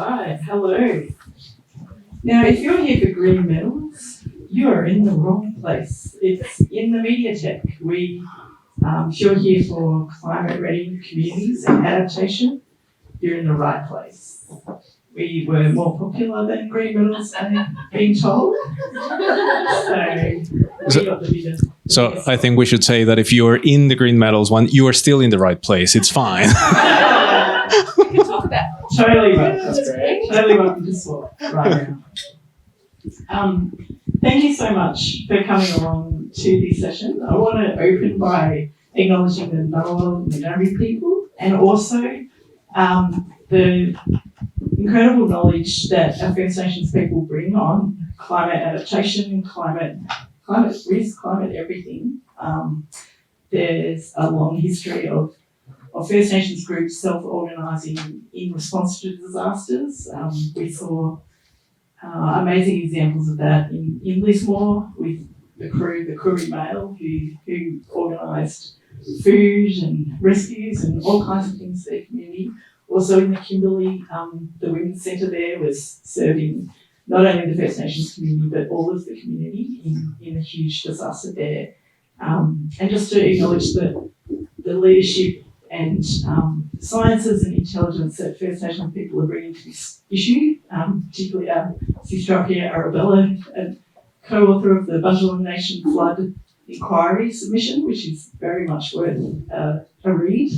right, hello. Now, if you're here for green metals, you are in the wrong place. It's in the MediaTech. If you're here for climate-ready communities and adaptation, you're in the right place. We were more popular than green metals, I'm being told. So I think we should say that if you're in the green metals one, you are still in the right place. It's fine. We can talk about it. Totally welcome. Totally welcome to swap right now. Thank you so much for coming along to this session. I want to open by acknowledging the Ngunnawal and Ngambri people, and also the incredible knowledge that our First Nations people bring on climate adaptation, climate risk, climate everything. There's a long history of First Nations groups self-organising in response to disasters. We saw amazing examples of that in Lismore with the Koori Mail, who organised food and rescues and all kinds of things for their community. Also in the Kimberley, the Women's Centre there was serving not only the First Nations community, but all of the community in a huge disaster there. And just to acknowledge the leadership and sciences and intelligence that First Nations people are bringing to this issue, particularly our sister up here, Arabella, a co-author of the Bundjalung Nation Flood Inquiry submission, which is very much worth a read,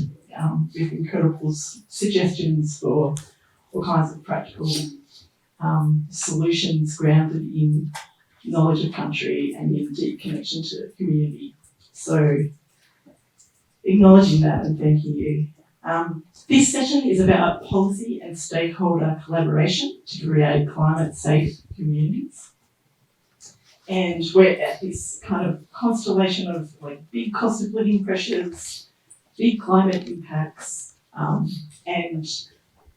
with incredible suggestions for all kinds of practical solutions grounded in knowledge of country and in deep connection to community. So, acknowledging that and thanking you. This session is about policy and stakeholder collaboration to create climate-safe communities. And we're at this kind of constellation of like big cost of living pressures, big climate impacts, and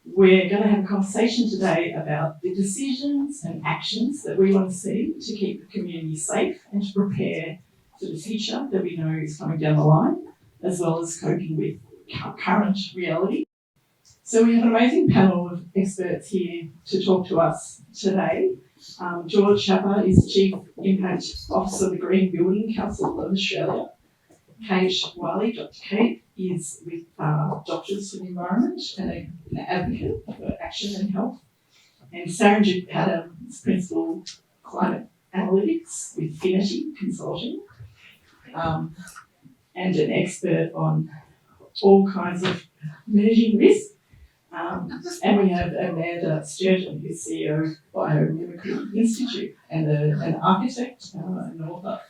we're going to have a conversation today about the decisions and actions that we want to see to keep the community safe and to prepare for the future that we know is coming down the line, as well as coping with current reality. So we have an amazing panel of experts here to talk to us today. George Chapa is Chief Impact Officer of the Green Building Council of Australia. Kate Wylie, Dr. Kate, is with Doctors for the Environment and an advocate for action and health. And Sharanjit Paddam is Principal Climate Analytics with Finity Consulting, and an expert on all kinds of managing risk. And we have Amanda Sturgeon, who's CEO of Biomimicry Institute and an architect and author.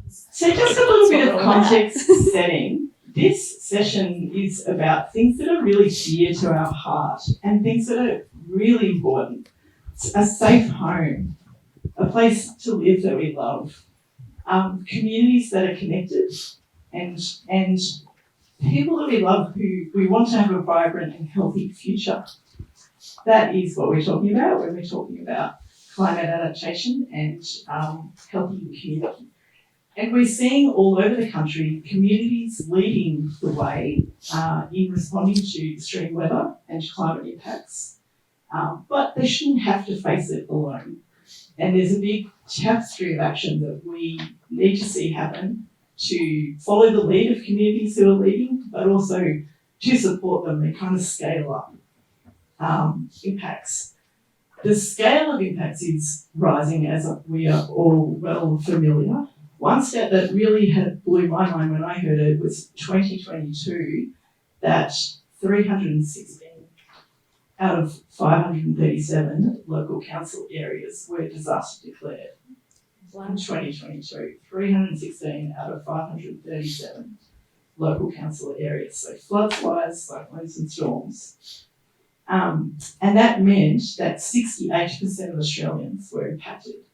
So just a little bit of context setting. This session is about things that are really dear to our heart and things that are really important. It's a safe home, a place to live that we love, communities that are connected, and people that we love who we want to have a vibrant and healthy future. That is what we're talking about when we're talking about climate adaptation and healthy community. And we're seeing all over the country communities leading the way in responding to extreme weather and climate impacts, but they shouldn't have to face it alone. And there's a big tapestry of action that we need to see happen to follow the lead of communities who are leading, but also to support them and kind of scale up impacts. The scale of impacts is rising, as we are all well familiar. One stat that really blew my mind when I heard it was 2022, that 316 out of 537 local council areas were disaster declared. In 2022, 316 out of 537 local council areas. So floods, fires, cyclones and storms. And that meant that 68% of Australians were impacted.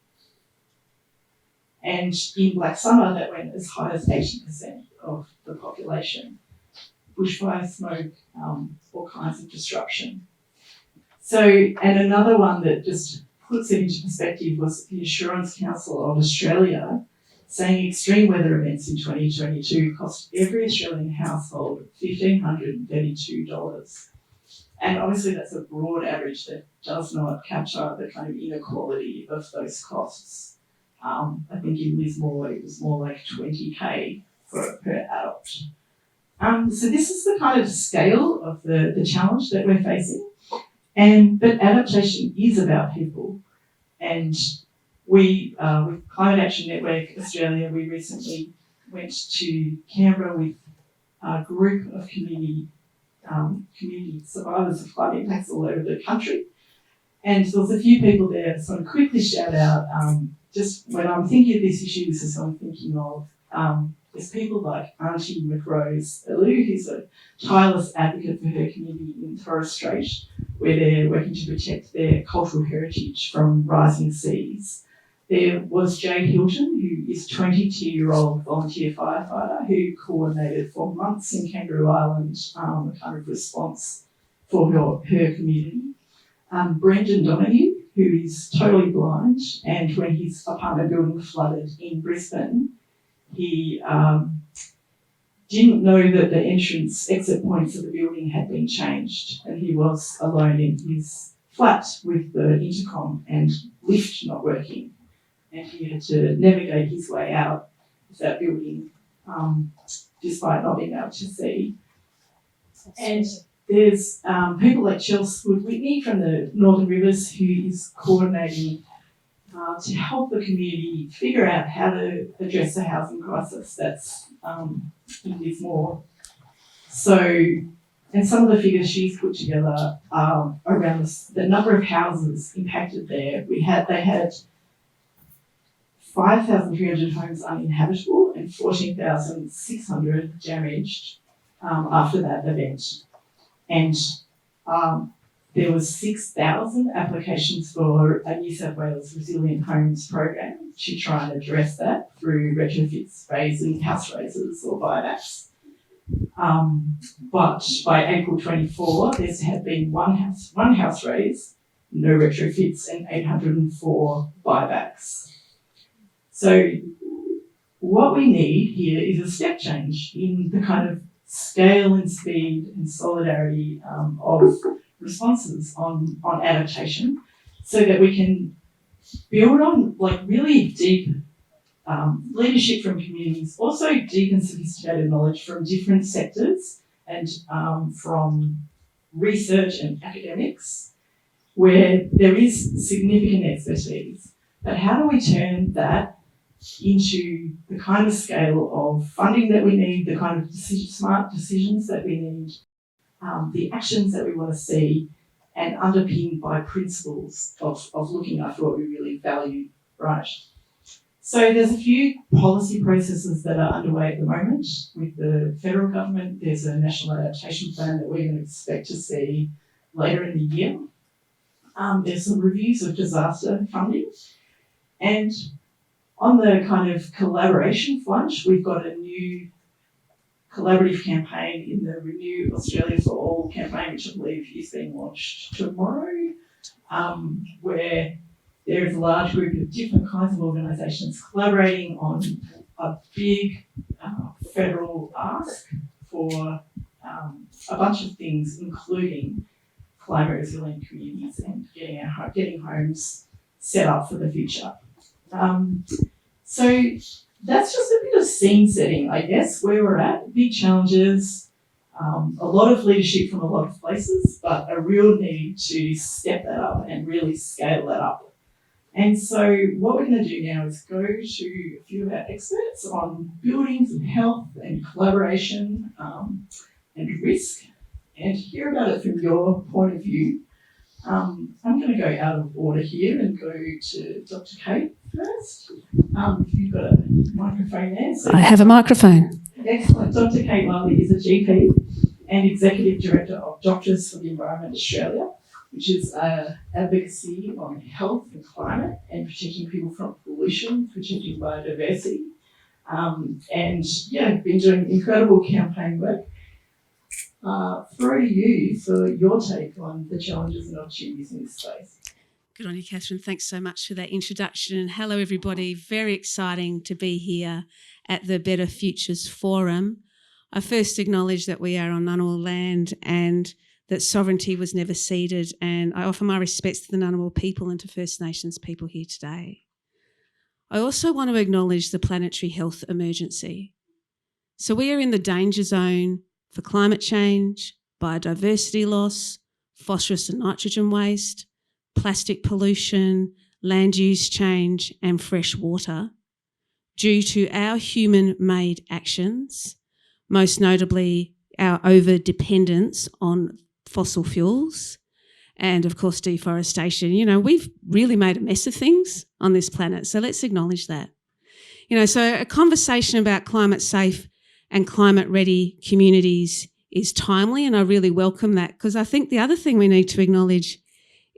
And in Black Summer, that went as high as 80% of the population. Bushfire, smoke, all kinds of disruption. So, and another one that just puts it into perspective was the Insurance Council of Australia saying extreme weather events in 2022 cost every Australian household $1,532. And obviously that's a broad average that does not capture the kind of inequality of those costs. I think in Lismore it was more like 20K per adult. So this is the kind of scale of the challenge that we're facing. But adaptation is about people. And we, with Climate Action Network Australia, we recently went to Canberra with a group of community survivors of flood impacts all over the country. And there was a few people there, so I'd quickly shout out, just when I'm thinking of this issue, this is what I'm thinking of. There's people like Auntie McRose Alou, who's a tireless advocate for her community in Torres Strait, where they're working to protect their cultural heritage from rising seas. There was Jade Hilton, who is a 22-year-old volunteer firefighter who coordinated for months in Kangaroo Island a kind of response for her community. Brendan Donoghue, who is totally blind, and when his apartment building flooded in Brisbane, he didn't know that the exit points of the building had been changed, and he was alone in his flat with the intercom and lift not working. And he had to navigate his way out of that building despite not being able to see. And there's people like Chelsea Whitney from the Northern Rivers who is coordinating to help the community figure out how to address the housing crisis that's in Lismore. So, and some of the figures she's put together are around the number of houses impacted there. They had 5,300 homes uninhabitable and 14,600 damaged after that event. And there was 6,000 applications for a New South Wales Resilient Homes program to try and address that through retrofits, raising house raises or buybacks. But by April 24, there's had been one house raise, no retrofits, and 804 buybacks. So what we need here is a step change in the kind of scale and speed and solidarity of responses on adaptation, so that we can build on like really deep leadership from communities, also deep and sophisticated knowledge from different sectors and from research and academics, where there is significant expertise. But how do we turn that into the kind of scale of funding that we need, the kind of smart decisions that we need, the actions that we want to see, and underpinned by principles of looking after what we really value, right? So there's a few policy processes that are underway at the moment with the federal government. There's a national adaptation plan that we're going to expect to see later in the year. There's some reviews of disaster funding. And on the kind of collaboration front, we've got a new collaborative campaign in the Renew Australia for All campaign, which I believe is being launched tomorrow, where there is a large group of different kinds of organisations collaborating on a big federal ask for a bunch of things, including climate resilient communities and getting homes set up for the future. So that's just a bit of scene setting, I guess, where we're at. Big challenges, a lot of leadership from a lot of places, but a real need to step that up and really scale that up. And so what we're going to do now is go to a few of our experts on buildings and health and collaboration and risk, and hear about it from your point of view. I'm going to go out of order here and go to Dr. Kate first. If you've got a microphone there. So I have a microphone. Excellent. Dr. Kate Wylie is a GP and Executive Director of Doctors for the Environment Australia, which is advocacy on health and climate and protecting people from pollution, protecting biodiversity. And yeah, been doing incredible campaign work. Throw to you for your take on the challenges and opportunities in this space. Good on you, Kathryn. Thanks so much for that introduction. And hello, everybody. Very exciting to be here at the Better Futures Forum. I first acknowledge that we are on Ngunnawal land and that sovereignty was never ceded, and I offer my respects to the Ngunnawal people and to First Nations people here today. I also want to acknowledge the planetary health emergency. So we are in the danger zone for climate change, biodiversity loss, phosphorus and nitrogen waste, plastic pollution, land use change and fresh water due to our human-made actions, most notably our over-dependence on fossil fuels and, of course, deforestation. You know, we've really made a mess of things on this planet, so let's acknowledge that. You know, so a conversation about climate-safe and climate-ready communities is timely, and I really welcome that, because I think the other thing we need to acknowledge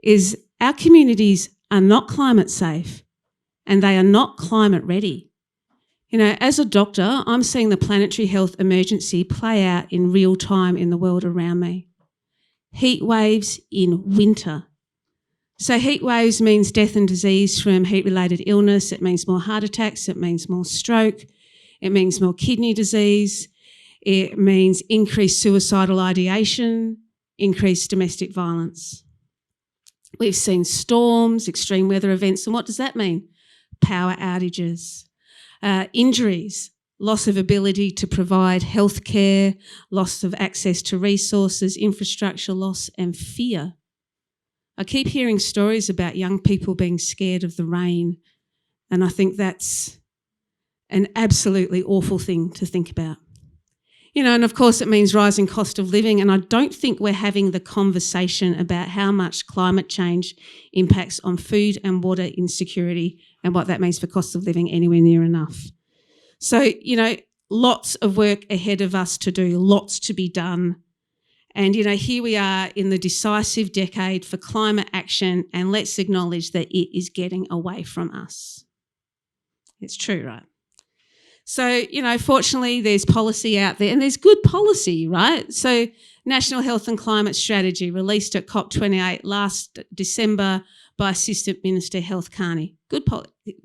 is our communities are not climate-safe and they are not climate-ready. You know, as a doctor, I'm seeing the planetary health emergency play out in real time in the world around me. Heat waves in winter. So heat waves means death and disease from heat-related illness. It means more heart attacks. It means more stroke. It means more kidney disease. It means increased suicidal ideation, increased domestic violence. We've seen storms, extreme weather events, and what does that mean? Power outages, injuries, loss of ability to provide health care, loss of access to resources, infrastructure loss, and fear. I keep hearing stories about young people being scared of the rain, and I think that's an absolutely awful thing to think about. You know, and of course it means rising cost of living, and I don't think we're having the conversation about how much climate change impacts on food and water insecurity and what that means for cost of living anywhere near enough. So, you know, lots of work ahead of us to do, lots to be done. And, you know, here we are in the decisive decade for climate action, and let's acknowledge that it is getting away from us. It's true, right? So, you know, fortunately there's policy out there, and there's good policy, right? So National Health and Climate Strategy released at COP28 last December by Assistant Minister Health Carney.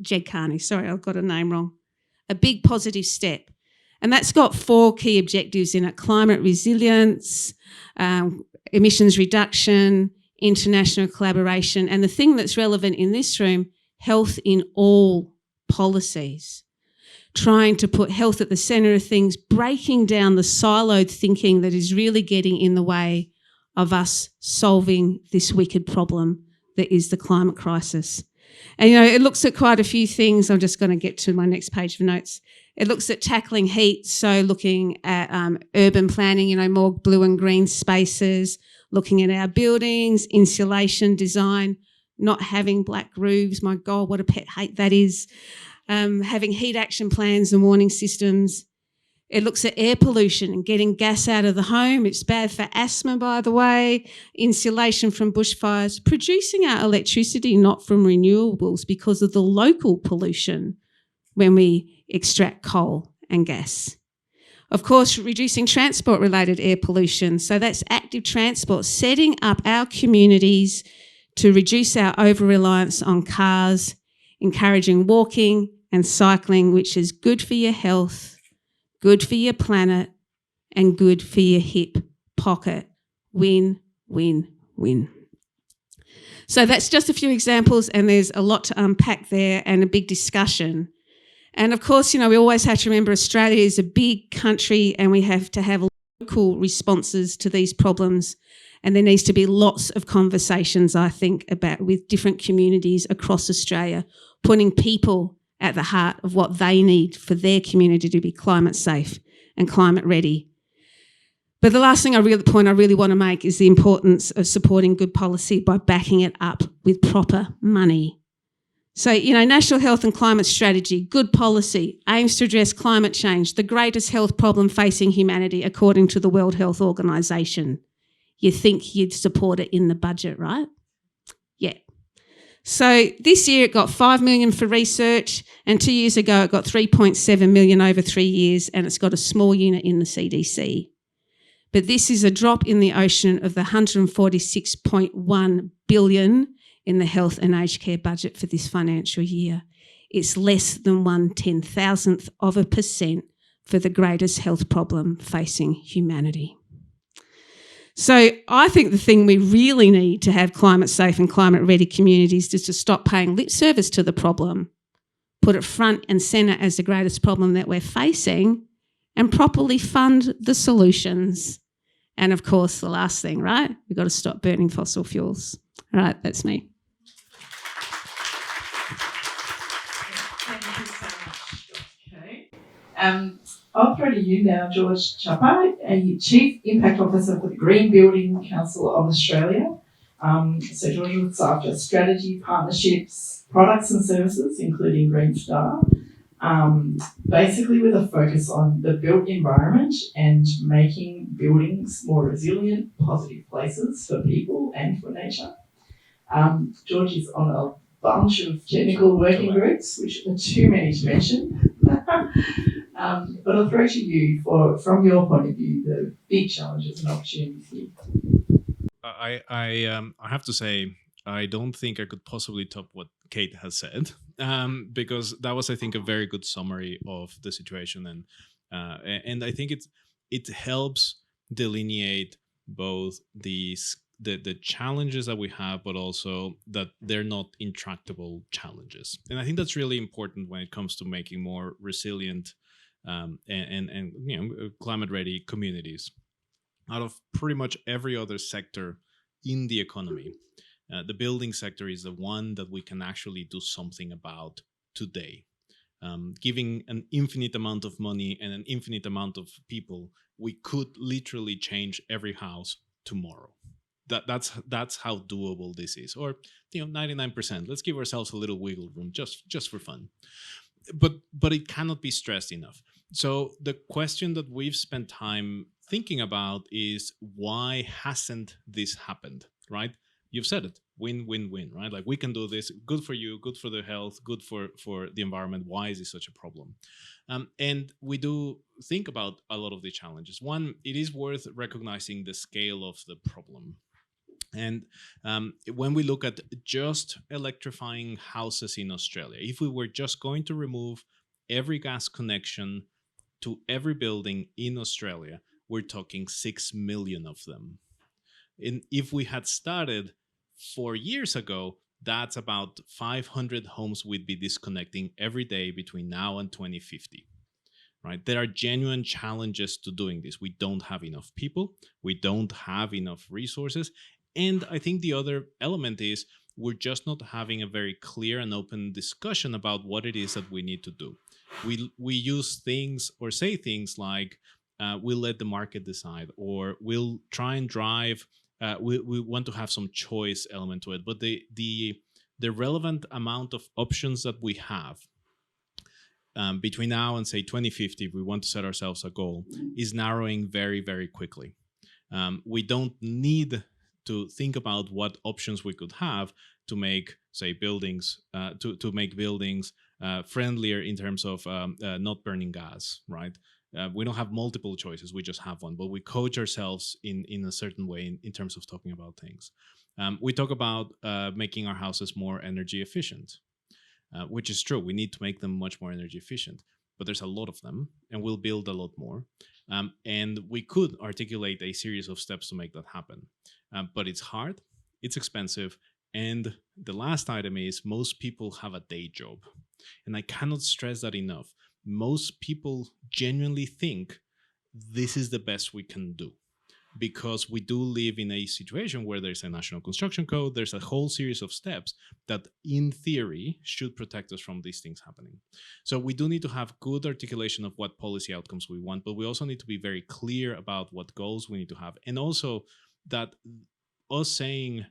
Jed Carney, sorry, I got a name wrong. A big positive step. And that's got 4 key objectives in it: climate resilience, emissions reduction, international collaboration, and the thing that's relevant in this room, health in all policies. Trying to put health at the centre of things, breaking down the siloed thinking that is really getting in the way of us solving this wicked problem that is the climate crisis. And, you know, it looks at quite a few things. I'm just going to get to my next page of notes. It looks at tackling heat, so looking at urban planning, you know, more blue and green spaces, looking at our buildings, insulation design, not having black roofs. My God, what a pet hate that is. Having heat action plans and warning systems. It looks at air pollution and getting gas out of the home. It's bad for asthma, by the way. Insulation from bushfires. Producing our electricity not from renewables because of the local pollution when we extract coal and gas. Of course, reducing transport-related air pollution. So that's active transport, setting up our communities to reduce our over-reliance on cars, encouraging walking and cycling, which is good for your health, good for your planet, and good for your hip pocket. Win, win, win. So that's just a few examples, and there's a lot to unpack there and a big discussion. And of course, you know, we always have to remember Australia is a big country and we have to have local responses to these problems. And there needs to be lots of conversations, I think, about with different communities across Australia, putting people at the heart of what they need for their community to be climate safe and climate ready. But the last point I really want to make is the importance of supporting good policy by backing it up with proper money. So, you know, National Health and Climate Strategy, good policy, aims to address climate change, the greatest health problem facing humanity according to the World Health Organization. You think you'd support it in the budget, right? Yeah. So this year it got $5 million for research, and 2 years ago it got $3.7 million over 3 years, and it's got a small unit in the CDC. But this is a drop in the ocean of the $146.1 billion in the health and aged care budget for this financial year. It's less than 0.1/1000% for the greatest health problem facing humanity. So I think the thing we really need to have climate safe and climate ready communities is to stop paying lip service to the problem, put it front and centre as the greatest problem that we're facing, and properly fund the solutions. And of course, the last thing, right? We've got to stop burning fossil fuels. All right, that's me. Thank you so much. Okay. I'll throw to you now, George Chapa, a Chief Impact Officer for the Green Building Council of Australia. So George looks after strategy, partnerships, products and services, including Green Star, basically with a focus on the built environment and making buildings more resilient, positive places for people and for nature. George is on a bunch of technical working groups, which are too many to mention. But I'll throw to you from your point of view, the big challenges and opportunities here. I have to say, I don't think I could possibly top what Kate has said, because that was, I think, a very good summary of the situation, and I think it helps delineate both the challenges that we have, but also that they're not intractable challenges. And I think that's really important when it comes to making more resilient and climate ready communities. Out of pretty much every other sector in the economy, the building sector is the one that we can actually do something about today. Giving an infinite amount of money and an infinite amount of people, we could literally change every house tomorrow. That's how doable this is. Or 99%. Let's give ourselves a little wiggle room just for fun. But it cannot be stressed enough. So the question that we've spent time thinking about is, why hasn't this happened, right? You've said it, win, win, win, right? Like, we can do this, good for you, good for the health, good for the environment. Why is this such a problem? And we do think about a lot of the challenges. One, it is worth recognizing the scale of the problem. And when we look at just electrifying houses in Australia, if we were just going to remove every gas connection to every building in Australia, we're talking 6 million of them. And if we had started 4 years ago, that's about 500 homes we'd be disconnecting every day between now and 2050. Right? There are genuine challenges to doing this. We don't have enough people. We don't have enough resources. And I think the other element is, we're just not having a very clear and open discussion about what it is that we need to do. We use things or say things like, we'll let the market decide, or we'll try and drive. We want to have some choice element to it. But the relevant amount of options that we have between now and, say, 2050, if we want to set ourselves a goal, is narrowing very, very quickly. We don't need to think about what options we could have to make, say, buildings, to make buildings friendlier in terms of not burning gas, right? We don't have multiple choices, we just have one, but we coach ourselves in a certain way in terms of talking about things. We talk about making our houses more energy efficient, which is true. We need to make them much more energy efficient, but there's a lot of them, and we'll build a lot more. And we could articulate a series of steps to make that happen. But it's hard, it's expensive, and the last item is, most people have a day job. And I cannot stress that enough. Most people genuinely think this is the best we can do, because we do live in a situation where there's a national construction code, there's a whole series of steps that in theory should protect us from these things happening. So we do need to have good articulation of what policy outcomes we want, but we also need to be very clear about what goals we need to have. And also that us saying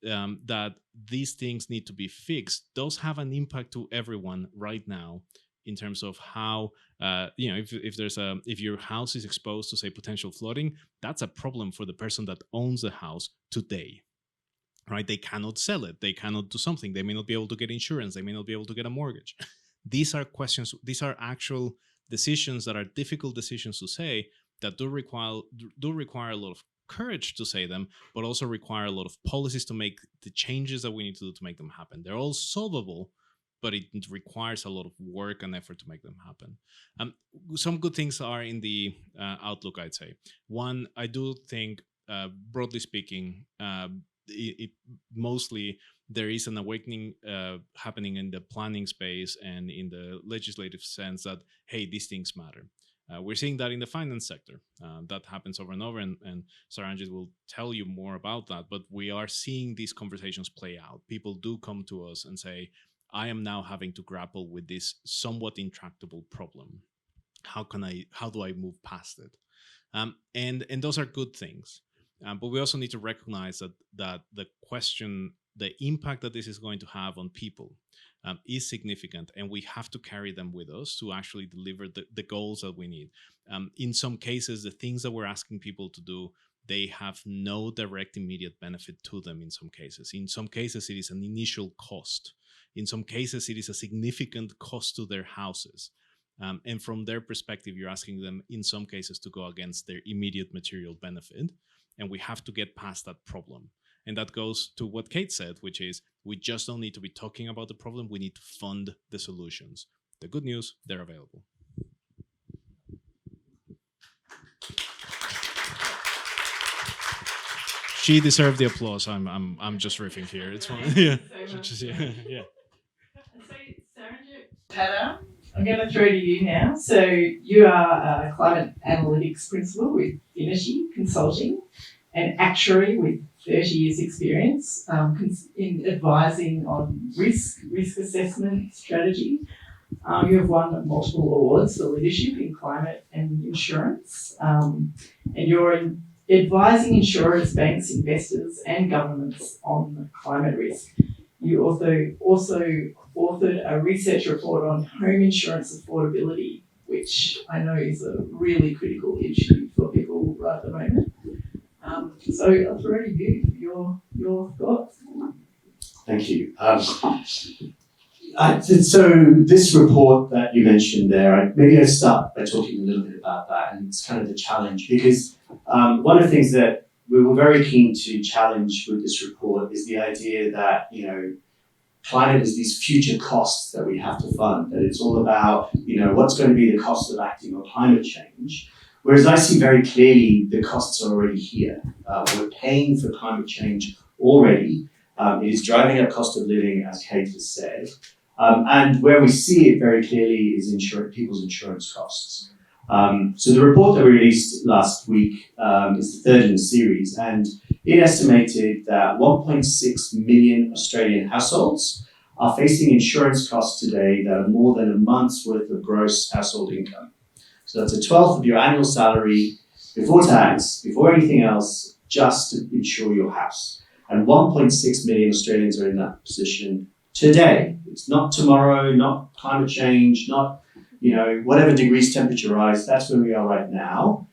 that these things need to be fixed does have an impact to everyone right now, in terms of how, if your house is exposed to, say, potential flooding, that's a problem for the person that owns the house today, right? They cannot sell it. They cannot do something. They may not be able to get insurance. They may not be able to get a mortgage. These are questions. These are actual decisions that are difficult decisions to say, that do require a lot of courage to say them, but also require a lot of policies to make the changes that we need to do to make them happen. They're all solvable, but it requires a lot of work and effort to make them happen. Some good things are in the outlook, I'd say. One, I do think broadly speaking, mostly there is an awakening happening in the planning space and in the legislative sense that, hey, these things matter. We're seeing that in the finance sector. That happens over and over, and Sharanjit will tell you more about that. But we are seeing these conversations play out. People do come to us and say, I am now having to grapple with this somewhat intractable problem. How do I move past it? And those are good things. But we also need to recognize that the question, the impact that this is going to have on people is significant, and we have to carry them with us to actually deliver the goals that we need. In some cases, the things that we're asking people to do, they have no direct immediate benefit to them in some cases. In some cases, it is an initial cost. In some cases, it is a significant cost to their houses. And from their perspective, you're asking them in some cases to go against their immediate material benefit. And we have to get past that problem. And that goes to what Kate said, which is we just don't need to be talking about the problem. We need to fund the solutions. The good news, they're available. She deserved the applause. I'm just riffing here. It's fine. Yeah. Yeah. So, Sharanjit, Paddam, I'm going to throw to you now. So, you are a climate analytics principal with Finity Consulting, an actuary with 30 years experience in advising on risk assessment strategy. You have won multiple awards for leadership in climate and insurance, and you're advising insurers, banks, investors and governments on climate risk. You also authored a research report on home insurance affordability, which I know is a really critical issue for people right at the moment. So I'll throw to you your thoughts. Thank you. So this report that you mentioned there, maybe I'll start by talking a little bit about that, and it's kind of the challenge, because one of the things that we were very keen to challenge with this report is the idea that, climate is these future costs that we have to fund, that it's all about, what's going to be the cost of acting on climate change. Whereas I see very clearly the costs are already here. We're paying for climate change already. It is driving up cost of living, as Kate has said. And where we see it very clearly is people's insurance costs. So the report that we released last week is the third in the series, and it estimated that 1.6 million Australian households are facing insurance costs today that are more than a month's worth of gross household income. So that's a 12th of your annual salary before tax, before anything else, just to insure your house. And 1.6 million Australians are in that position today. It's not tomorrow, not climate change, not whatever degrees temperature rise. That's where we are right now.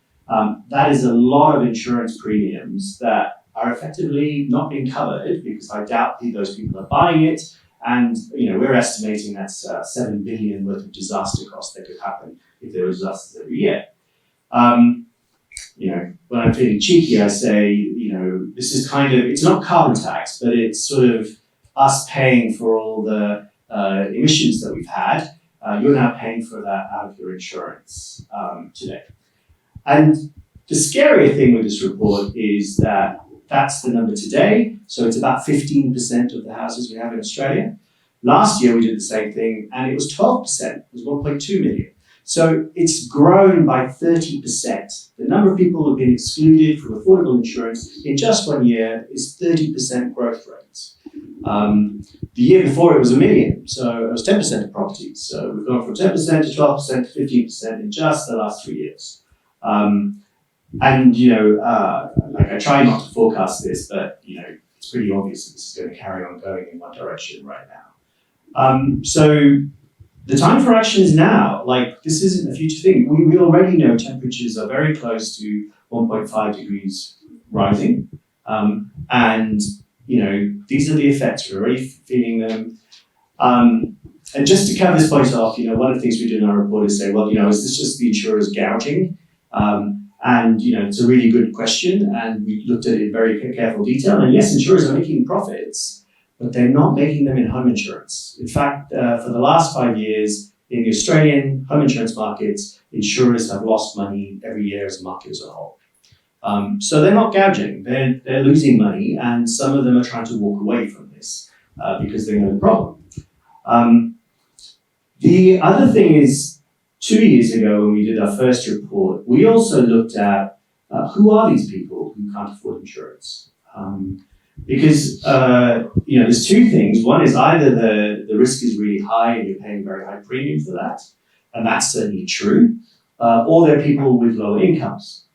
That is a lot of insurance premiums that are effectively not being covered, because I doubt those people are buying it. And we're estimating that's 7 billion worth of disaster costs that could happen if there were disasters every year. When I'm feeling cheeky, I say, this is it's not carbon tax, but it's sort of us paying for all the emissions that we've had. You're now paying for that out of your insurance today. And the scarier thing with this report is that that's the number today. So it's about 15% of the houses we have in Australia. Last year we did the same thing, and it was 12%. It was 1.2 million. So it's grown by 30%. The number of people who have been excluded from affordable insurance in just 1 year is 30% growth rates. The year before it was 1 million, so it was 10% of properties. So we've gone from 10% to 12% to 15% in just the last 3 years. I try not to forecast this, but it's pretty obvious that this is going to carry on going in one direction right now. So the time for action is now. This isn't a future thing. We already know temperatures are very close to 1.5 degrees rising. These are the effects. We're already feeling them. And just to cover this point off, one of the things we do in our report is say, well, is this just the insurers gouging? It's a really good question, and we looked at it in very careful detail. And yes, insurers are making profits, but they're not making them in home insurance. In fact, for the last 5 years, in the Australian home insurance markets, insurers have lost money every year as a market as a whole. So they're not gouging, they're losing money, and some of them are trying to walk away from this because they know the problem. The other thing is, 2 years ago when we did our first report, we also looked at who are these people who can't afford insurance? Because there's two things. One is either the risk is really high and you're paying very high premium for that, and that's certainly true, or there are people with lower incomes.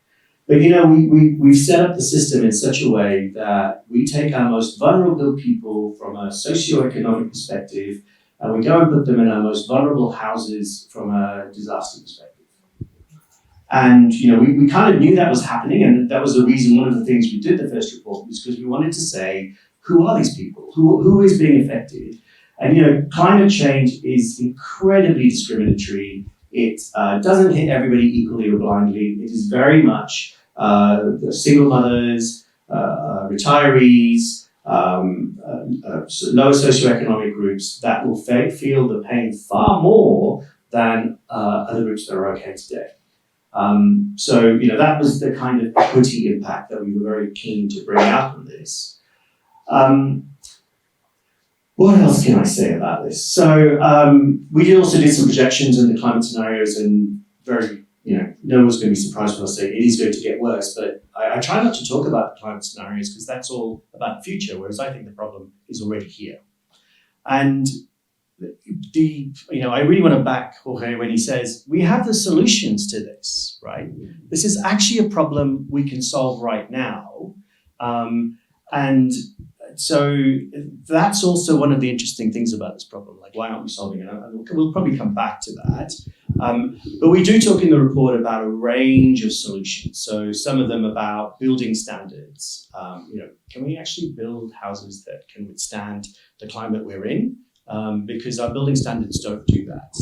But we've set up the system in such a way that we take our most vulnerable people from a socioeconomic perspective, and we go and put them in our most vulnerable houses from a disaster perspective. And we kind of knew that was happening, and that was the reason. One of the things we did the first report was because we wanted to say, who are these people? Who is being affected? And climate change is incredibly discriminatory. It doesn't hit everybody equally or blindly. It is very much single mothers, retirees, lower socioeconomic groups that will feel the pain far more than other groups that are okay today. So that was the kind of equity impact that we were very keen to bring out from this. What else can I say about this? So we also did some projections in the climate scenarios, and no one's going to be surprised when I say it is going to get worse, but I try not to talk about the climate scenarios because that's all about the future, whereas I think the problem is already here. And I really want to back Jorge when he says, we have the solutions to this, right? This is actually a problem we can solve right now. And so that's also one of the interesting things about this problem. Like, why aren't we solving it? We'll probably come back to that. But we do talk in the report about a range of solutions. So some of them about building standards. Can we actually build houses that can withstand the climate we're in? Because our building standards don't do that.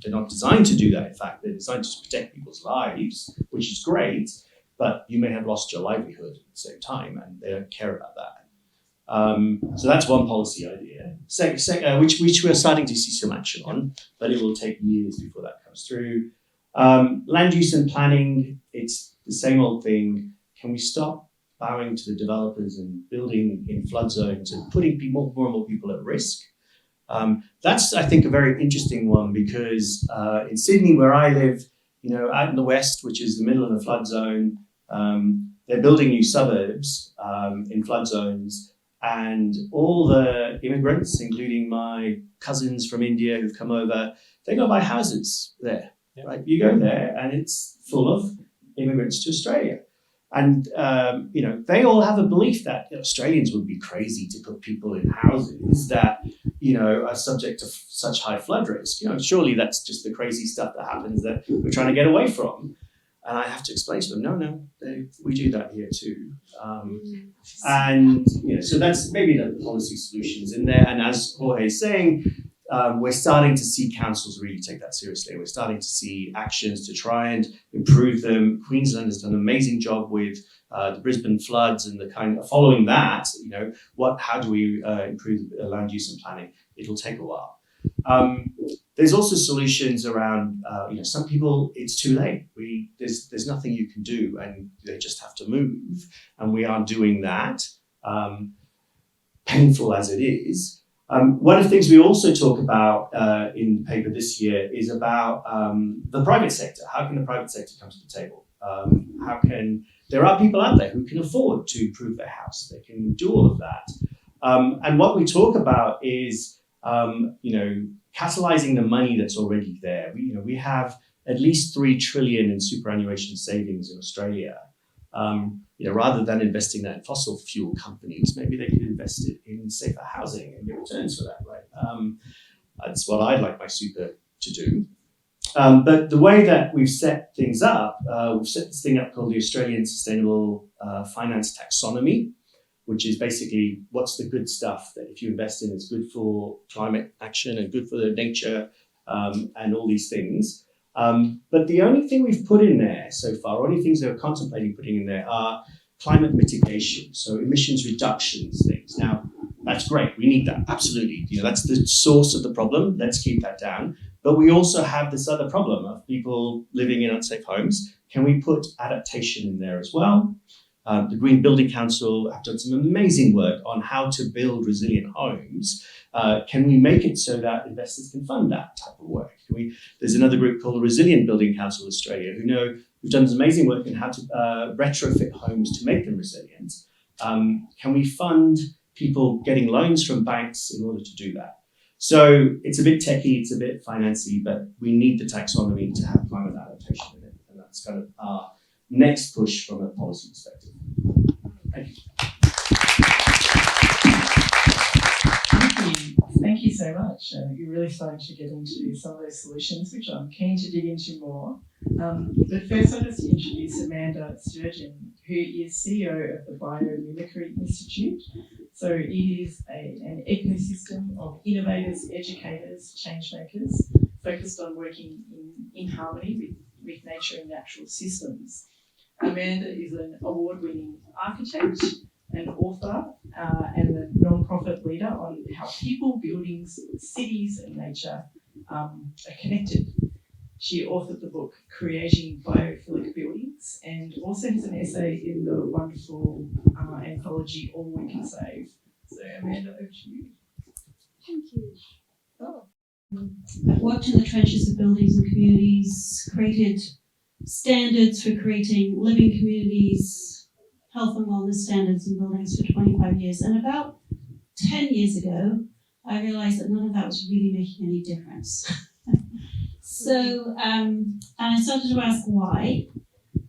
They're not designed to do that. In fact, they're designed to protect people's lives, which is great, but you may have lost your livelihood at the same time, and they don't care about that. So that's one policy idea, which we're starting to see some action on, but it will take years before that comes through. Land use and planning, it's the same old thing. Can we stop bowing to the developers and building in flood zones and putting more and more people at risk? That's, I think, a very interesting one because in Sydney, where I live, out in the west, which is the middle of the flood zone, they're building new suburbs in flood zones, and all the immigrants, including my cousins from India who've come over, they go buy houses there, right? You go there and it's full of immigrants to Australia. And, they all have a belief that Australians would be crazy to put people in houses that, are subject to such high flood risk. Surely that's just the crazy stuff that happens that we're trying to get away from. And I have to explain to them, no, we do that here too. So that's maybe the policy solutions in there. And as Jorge is saying, we're starting to see councils really take that seriously. We're starting to see actions to try and improve them. Queensland has done an amazing job with the Brisbane floods and the kind of following that. How do we improve land use and planning? It'll take a while. There's also solutions around, some people, it's too late. There's nothing you can do, and they just have to move. And we are doing that, painful as it is. One of the things we also talk about in the paper this year is about the private sector. How can the private sector come to the table? There are people out there who can afford to improve their house. They can do all of that. And what we talk about is, catalyzing the money that's already there. We have at least 3 trillion in superannuation savings in Australia. Rather than investing that in fossil fuel companies, maybe they could invest it in safer housing and get returns for that, right? That's what I'd like my super to do. But the way that we've set things up, we've set this thing up called the Australian Sustainable Finance Taxonomy, which is basically what's the good stuff that if you invest in is good for climate action and good for the nature and all these things. But the only thing we've put in there so far, only things that we're contemplating putting in there are climate mitigation, so emissions reductions things. Now, that's great. We need that, absolutely. That's the source of the problem. Let's keep that down. But we also have this other problem of people living in unsafe homes. Can we put adaptation in there as well? The Green Building Council have done some amazing work on how to build resilient homes. Can we make it so that investors can fund that type of work? There's another group called the Resilient Building Council Australia who've done some amazing work in how to retrofit homes to make them resilient. Can we fund people getting loans from banks in order to do that? So it's a bit techy, it's a bit financy, but we need the taxonomy to have climate adaptation in it. And that's kind of our next push from a policy perspective. Thank you. Thank you so much. You're really starting to get into some of those solutions, which I'm keen to dig into more. But first, I'll just introduce Amanda Sturgeon, who is CEO of the Biomimicry Institute. So it is an ecosystem of innovators, educators, change makers, focused on working in harmony with nature and natural systems. Amanda is an award-winning architect, an author, and a non-profit leader on how people, buildings, cities, and nature are connected. She authored the book Creating Biophilic Buildings and also has an essay in the wonderful anthology All We Can Save. So Amanda, over to you. Thank you. I've worked in the trenches of buildings and communities, created standards for creating living communities, health and wellness standards in buildings for 25 years. And about 10 years ago, I realized that none of that was really making any difference. So and I started to ask why.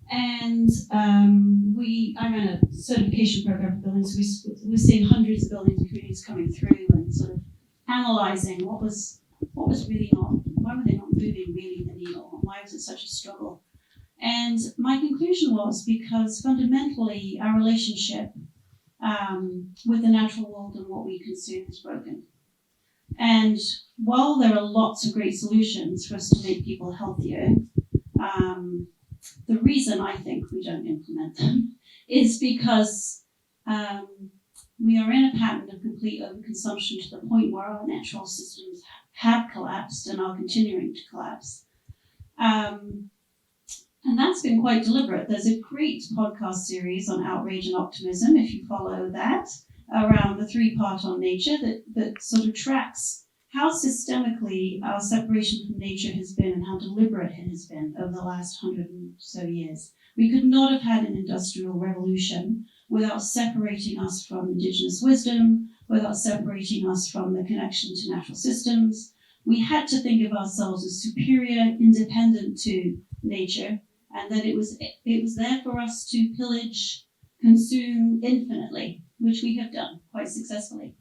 And I ran a certification program for buildings. We're seeing hundreds of buildings and communities coming through and sort of analysing what was really not, why were they not moving really the needle? Why was it such a struggle? And my conclusion was because fundamentally our relationship with the natural world and what we consume is broken. And while there are lots of great solutions for us to make people healthier, the reason I think we don't implement them is because we are in a pattern of complete overconsumption to the point where our natural systems have collapsed and are continuing to collapse. And that's been quite deliberate. There's a great podcast series on outrage and optimism, if you follow that, around the 3-part on nature that sort of tracks how systemically our separation from nature has been and how deliberate it has been over the last 100 and so years. We could not have had an industrial revolution without separating us from indigenous wisdom, without separating us from the connection to natural systems. We had to think of ourselves as superior, independent to nature, and that it was there for us to pillage, consume infinitely, which we have done quite successfully.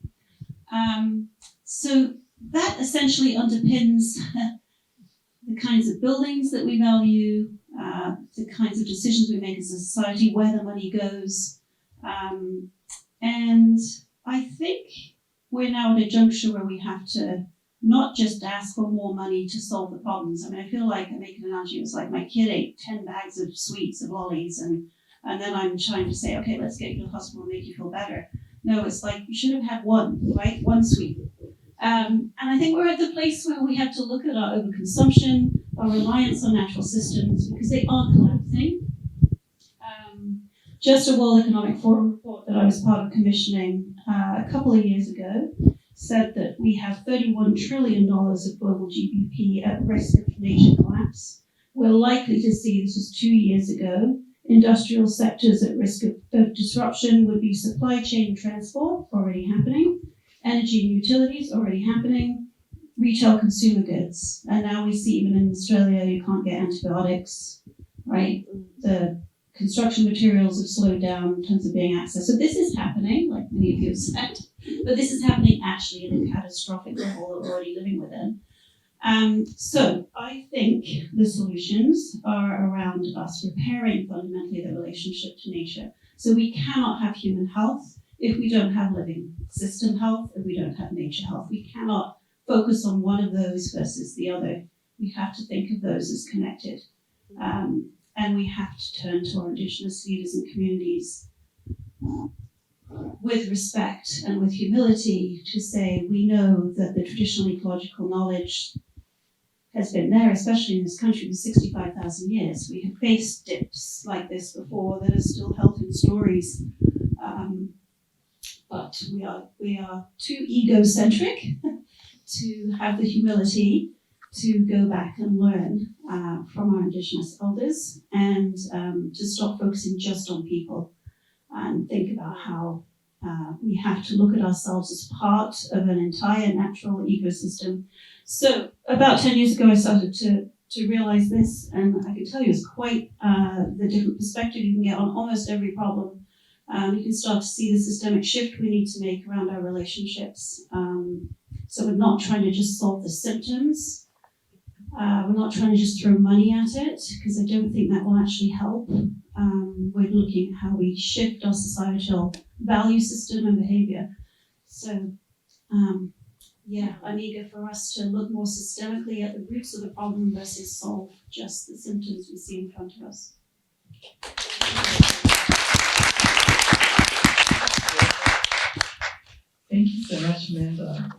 So that essentially underpins the kinds of buildings that we value, the kinds of decisions we make as a society, where the money goes. And I think we're now at a juncture where we have to not just ask for more money to solve the problems. I mean, I feel like I make an analogy. It was like my kid ate 10 bags of sweets, of lollies, and then I'm trying to say, okay, let's get you to the hospital and make you feel better. No, it's like you should have had one, right? One sweet. And I think we're at the place where we have to look at our overconsumption, our reliance on natural systems, because they are collapsing. Just a World Economic Forum report that I was part of commissioning a couple of years ago said that we have $31 trillion of global GDP at risk of nature collapse. We're likely to see, this was 2 years ago, industrial sectors at risk of disruption would be supply chain transport, already happening, energy and utilities, already happening, retail consumer goods. And now we see even in Australia, you can't get antibiotics, right? The construction materials have slowed down in terms of being accessed. So this is happening, like many of you have said, but this is happening actually at a catastrophic level that we're already living within. So I think the solutions are around us repairing fundamentally the relationship to nature. So we cannot have human health if we don't have living system health, if we don't have nature health. We cannot focus on one of those versus the other. We have to think of those as connected. And we have to turn to our Indigenous leaders and communities with respect and with humility to say, we know that the traditional ecological knowledge has been there, especially in this country for 65,000 years. We have faced dips like this before that are still held in stories. But we are too egocentric to have the humility to go back and learn from our Indigenous elders and to stop focusing just on people and think about how we have to look at ourselves as part of an entire natural ecosystem. So about 10 years ago, I started to realize this, and I can tell you it's quite the different perspective you can get on almost every problem. You can start to see the systemic shift we need to make around our relationships. So we're not trying to just solve the symptoms. We're not trying to just throw money at it, because I don't think that will actually help. We're looking at how we shift our societal value system and behavior. So, I'm eager for us to look more systemically at the roots of the problem versus solve just the symptoms we see in front of us. Thank you so much, Amanda.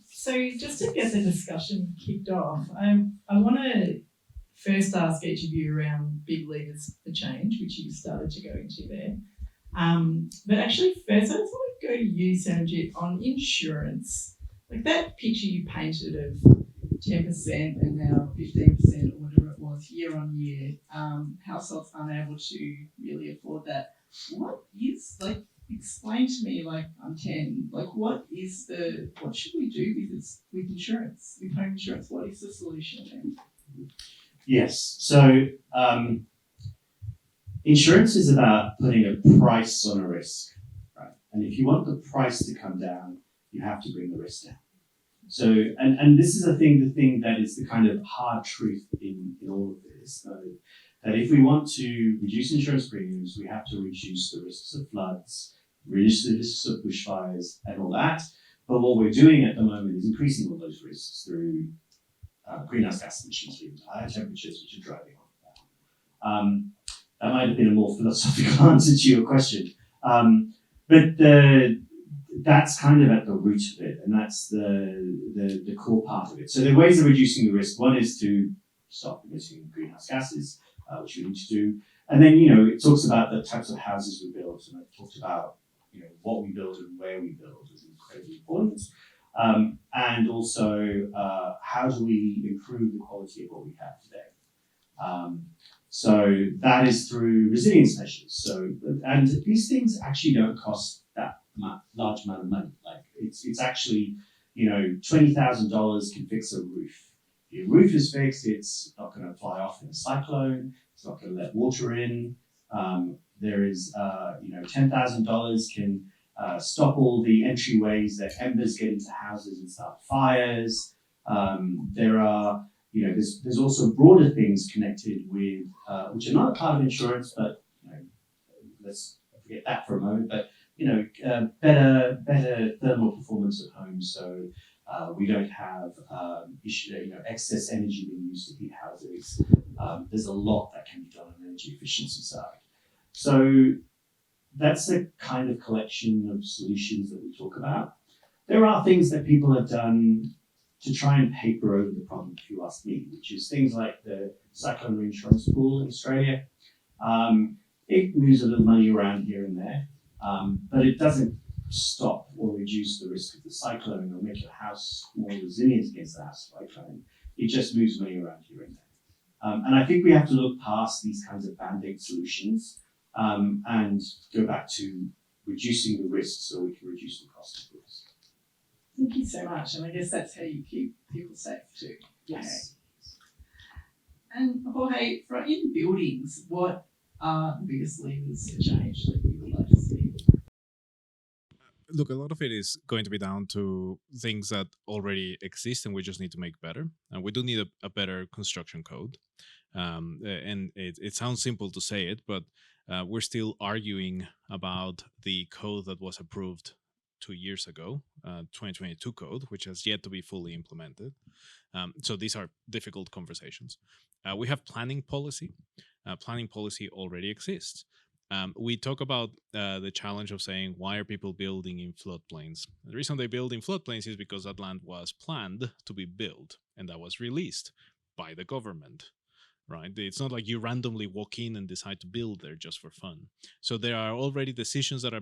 So just to get the discussion kicked off, I want to first ask each of you around big levers for change, which you started to go into there. But actually first I just want to go to you, Sharanjit, on insurance. Like that picture you painted of 10% and now 15% or whatever it was year on year, households unable to really afford that. What is, like, explain to me, like, I'm 10, like, what should we do with insurance, with home insurance? What is the solution then? Yes. So insurance is about putting a price on a risk, right? And if you want the price to come down, you have to bring the risk down. So, and this is the thing that is the kind of hard truth in all of this, that if we want to reduce insurance premiums, we have to reduce the risks of floods, reduce the risks of bushfires and all that. But what we're doing at the moment is increasing all those risks through greenhouse gas emissions leading to higher temperatures, which are driving on that. That might have been a more philosophical answer to your question. But that's kind of at the root of it, and that's the core part of it. So there are ways of reducing the risk. One is to stop emitting greenhouse gases, which we need to do. And then, it talks about the types of houses we build, and I've talked about, what we build and where we build is incredibly important. And also, how do we improve the quality of what we have today? So that is through resilience measures. So, and these things actually don't cost that large amount of money. Like it's actually, $20,000 can fix a roof. If your roof is fixed, it's not going to fly off in a cyclone. It's not going to let water in. There is, $10,000 can stop all the entryways that embers get into houses and start fires. There are, there's also broader things connected with, which are not a part of insurance, but let's forget that for a moment. But better thermal performance at home, so we don't have excess energy being used to heat houses. There's a lot that can be done on the energy efficiency side. So that's the kind of collection of solutions that we talk about. There are things that people have done to try and paper over the problem, if you ask me, which is things like the cyclone reinsurance pool in Australia. It moves a little money around here and there, but it doesn't stop or reduce the risk of the cyclone or make your house more resilient against the cyclone. It just moves money around here and there. And I think we have to look past these kinds of band-aid solutions and go back to reducing the risk so we can reduce the cost of the risk. Thank you so much, and I guess that's how you keep people safe too. Yes. Okay. And Jorge, in buildings, what are the biggest levers for change that you would like to see? Look, a lot of it is going to be down to things that already exist and we just need to make better. And we do need a better construction code. And it sounds simple to say it, but we're still arguing about the code that was approved 2 years ago, 2022 code, which has yet to be fully implemented. So these are difficult conversations. We have planning policy. Planning policy already exists. We talk about the challenge of saying, why are people building in floodplains? The reason they build in floodplains is because that land was planned to be built, and that was released by the government, right? It's not like you randomly walk in and decide to build there just for fun. So there are already decisions that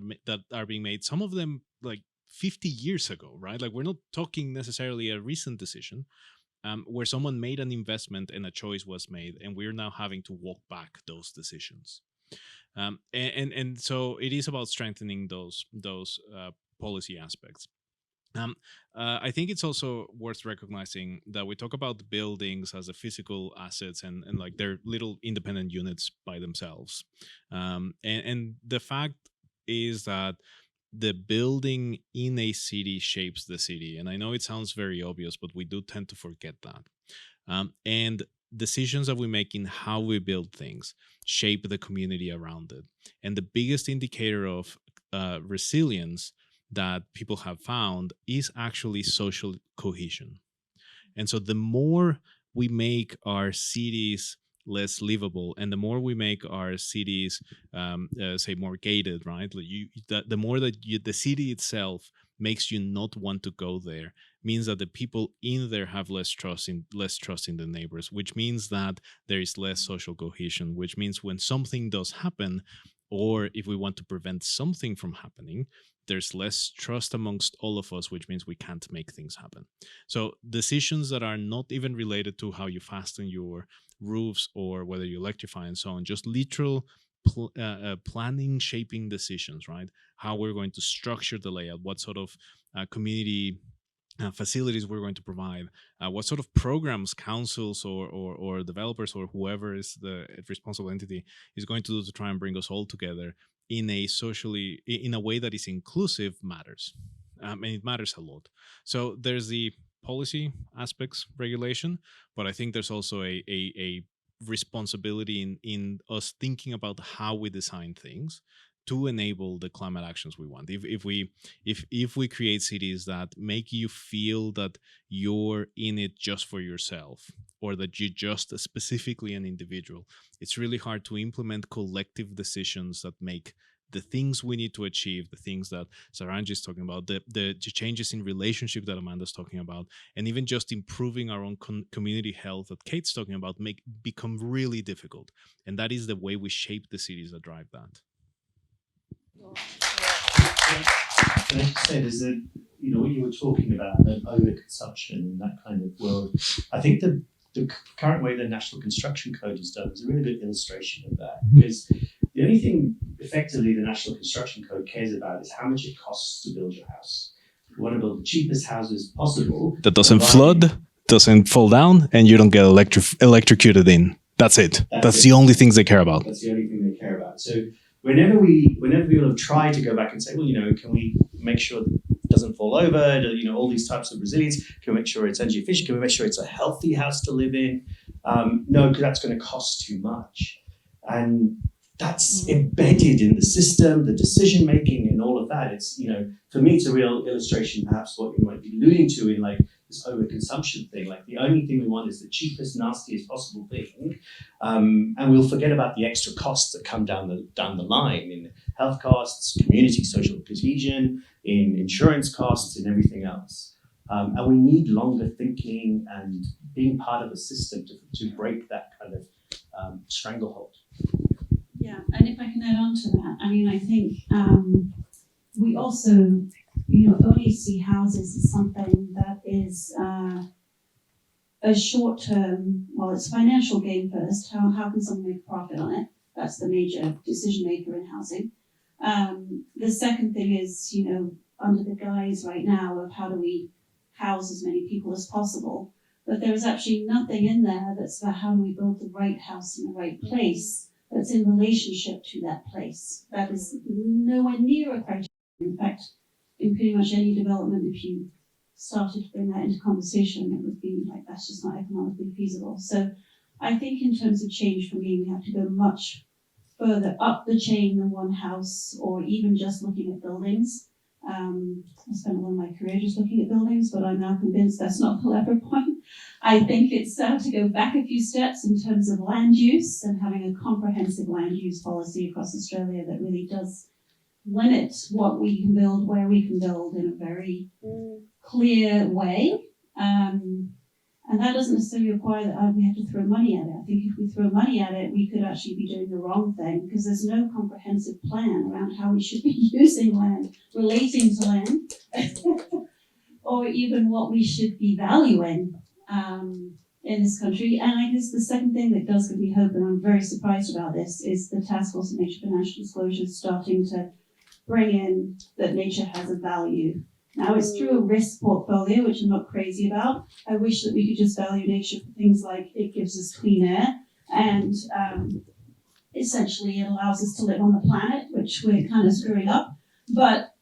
are being made, some of them like 50 years ago, right? Like, we're not talking necessarily a recent decision, where someone made an investment and a choice was made, and we're now having to walk back those decisions. And so it is about strengthening those policy aspects. I think it's also worth recognizing that we talk about buildings as a physical assets and like they're little independent units by themselves. And the fact is that the building in a city shapes the city. And I know it sounds very obvious, but we do tend to forget that. And decisions that we make in how we build things shape the community around it. And the biggest indicator of resilience that people have found is actually social cohesion. And so the more we make our cities less livable, and the more we make our cities, say, more gated, right? The more that the city itself makes you not want to go there, means that the people in there have less trust in the neighbors, which means that there is less social cohesion, which means when something does happen, or if we want to prevent something from happening, there's less trust amongst all of us, which means we can't make things happen. So decisions that are not even related to how you fasten your roofs or whether you electrify and so on, just literal planning, shaping decisions, right? How we're going to structure the layout, what sort of community facilities we're going to provide, what sort of programs councils or developers or whoever is the responsible entity is going to do to try and bring us all together in a way that is inclusive matters. And it matters a lot. So there's the policy aspects, regulation, but I think there's also a responsibility in us thinking about how we design things to enable the climate actions we want. If we create cities that make you feel that you're in it just for yourself, or that you're just specifically an individual, it's really hard to implement collective decisions that make the things we need to achieve, the things that Sharanjit is talking about, the changes in relationship that Amanda's talking about, and even just improving our own community health that Kate's talking about, become really difficult. And that is the way we shape the cities that drive that. Can I just say, there's when you were talking about overconsumption and that kind of world, I think the current way the National Construction Code is done is a really good illustration of that, because the only thing effectively the National Construction Code cares about is how much it costs to build your house. You want to build the cheapest houses possible. That doesn't flood, doesn't fall down, and you don't get electrocuted in. That's it. That's the only things they care about. That's the only thing they care about. So whenever we will have tried to go back and say, well, can we make sure that it doesn't fall over? All these types of resilience. Can we make sure it's energy efficient? Can we make sure it's a healthy house to live in? No, because that's going to cost too much. And that's embedded in the system, the decision making, and all of that. It's for me, it's a real illustration, perhaps what you might be alluding to in like this overconsumption thing. Like the only thing we want is the cheapest, nastiest possible thing, and we'll forget about the extra costs that come down the line in health costs, community social cohesion, in insurance costs, and everything else. And we need longer thinking and being part of a system to break that kind of stranglehold. Yeah, and if I can add on to that, I think we also, only see houses as something that is a short-term, well, it's financial gain first. How can someone make a profit on it? That's the major decision maker in housing. The second thing is, under the guise right now of how do we house as many people as possible, but there is actually nothing in there that's about how do we build the right house in the right place that's in relationship to that place. That is nowhere near a criteria. In fact, in pretty much any development, if you started to bring that into conversation, it would be like, that's just not economically feasible. So I think in terms of change for me, we have to go much further up the chain than one house, or even just looking at buildings. I spent a lot of my career just looking at buildings, but I'm now convinced that's not the lever point. I think it's to go back a few steps in terms of land use and having a comprehensive land use policy across Australia that really does limit what we can build, where we can build in a very clear way. And that doesn't necessarily require that we have to throw money at it. I think if we throw money at it, we could actually be doing the wrong thing because there's no comprehensive plan around how we should be using land, relating to land, or even what we should be valuing in this country. And I guess the second thing that does give me hope, and I'm very surprised about this, is the Task Force on Nature Financial Disclosures starting to bring in that nature has a value. Now, it's through a risk portfolio, which I'm not crazy about. I wish that we could just value nature for things like it gives us clean air and essentially it allows us to live on the planet, which we're kind of screwing up. But,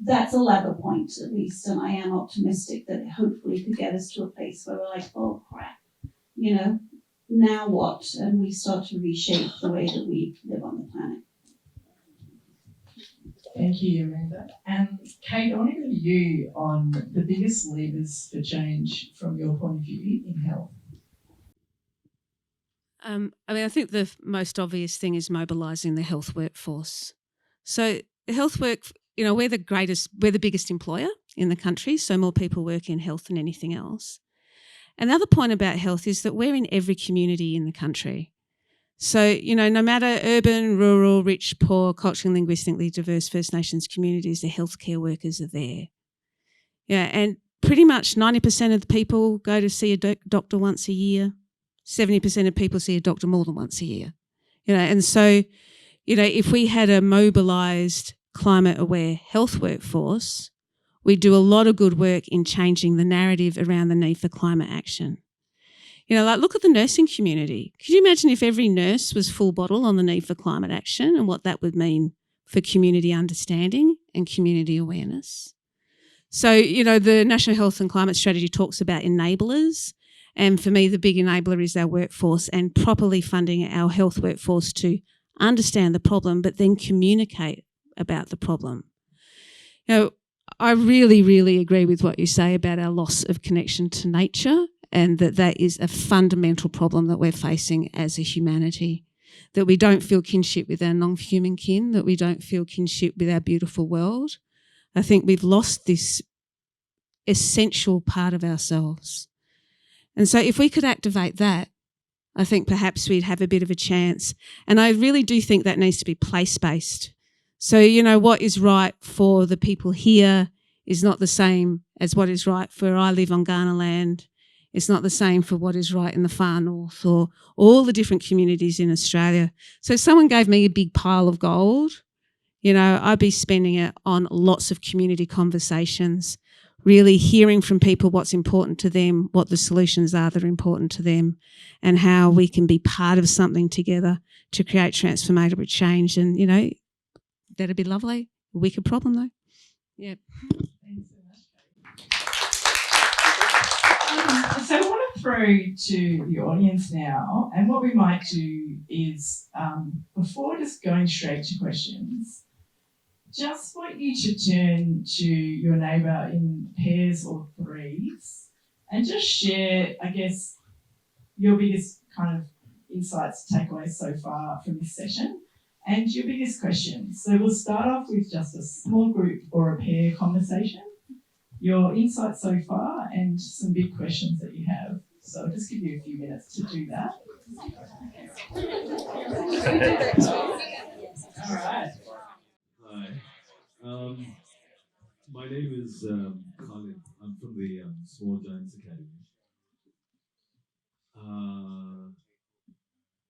that's a lever point at least, and I am optimistic that it hopefully could get us to a place where we're like, oh crap, now what? And we start to reshape the way that we live on the planet. Thank you, Amanda. And Kate, I want to go to you on the biggest levers for change from your point of view in health. I think the most obvious thing is mobilising the health workforce. So the health work, we're the biggest employer in the country, so more people work in health than anything else. Another point about health is that we're in every community in the country. So, no matter urban, rural, rich, poor, culturally and linguistically diverse First Nations communities, the healthcare workers are there. Yeah, and pretty much 90% of the people go to see a doctor once a year. 70% of people see a doctor more than once a year. And so, if we had a mobilised, climate-aware health workforce, we'd do a lot of good work in changing the narrative around the need for climate action. Look at the nursing community. Could you imagine if every nurse was full bottle on the need for climate action and what that would mean for community understanding and community awareness? So, the National Health and Climate Strategy talks about enablers. And for me, the big enabler is our workforce and properly funding our health workforce to understand the problem, but then communicate about the problem. I really, really agree with what you say about our loss of connection to nature, and that is a fundamental problem that we're facing as a humanity, that we don't feel kinship with our non-human kin, that we don't feel kinship with our beautiful world. I think we've lost this essential part of ourselves. And so if we could activate that, I think perhaps we'd have a bit of a chance. And I really do think that needs to be place-based. So, what is right for the people here is not the same as what is right for I live on Kaurna land. It's not the same for what is right in the far north or all the different communities in Australia. So if someone gave me a big pile of gold, I'd be spending it on lots of community conversations, really hearing from people what's important to them, what the solutions are that are important to them, and how we can be part of something together to create transformative change. And, that'd be lovely. A wicked problem though. Yeah. Thanks so much, Kate. So I want to throw to the audience now, and what we might do is, before just going straight to questions, just want you to turn to your neighbour in pairs or threes and just share, I guess, your biggest kind of insights, takeaways so far from this session and your biggest questions. So we'll start off with just a small group or a pair conversation, your insights so far and some big questions that you have. So I'll just give you a few minutes to do that. All right. Hi. My name is Khalid. I'm from the Small Giants Academy.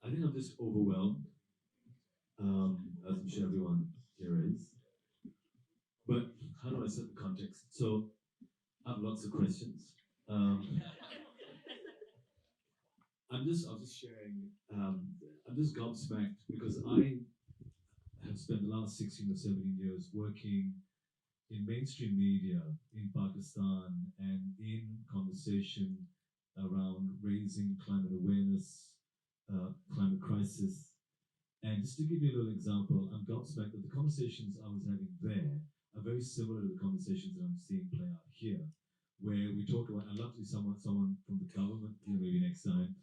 I think I'm just overwhelmed, as I'm sure everyone here is. But how do I set the context? So I have lots of questions. I was just sharing. I'm just gobsmacked because I have spent the last 16 or 17 years working in mainstream media in Pakistan and in conversation around raising climate awareness, climate crisis. And just to give you a little example, I'm gobsmacked that the conversations I was having there are very similar to the conversations that I'm seeing play out here, where we talk about, and luckily someone from the government, maybe next time,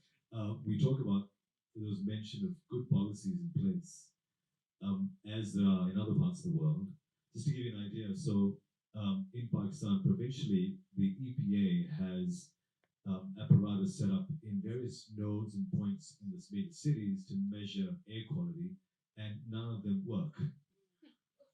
we talk about, there was mention of good policies in place, as there are in other parts of the world. Just to give you an idea, so in Pakistan, provincially, the EPA has apparatus set up in various nodes and points in the major cities to measure air quality, and none of them work.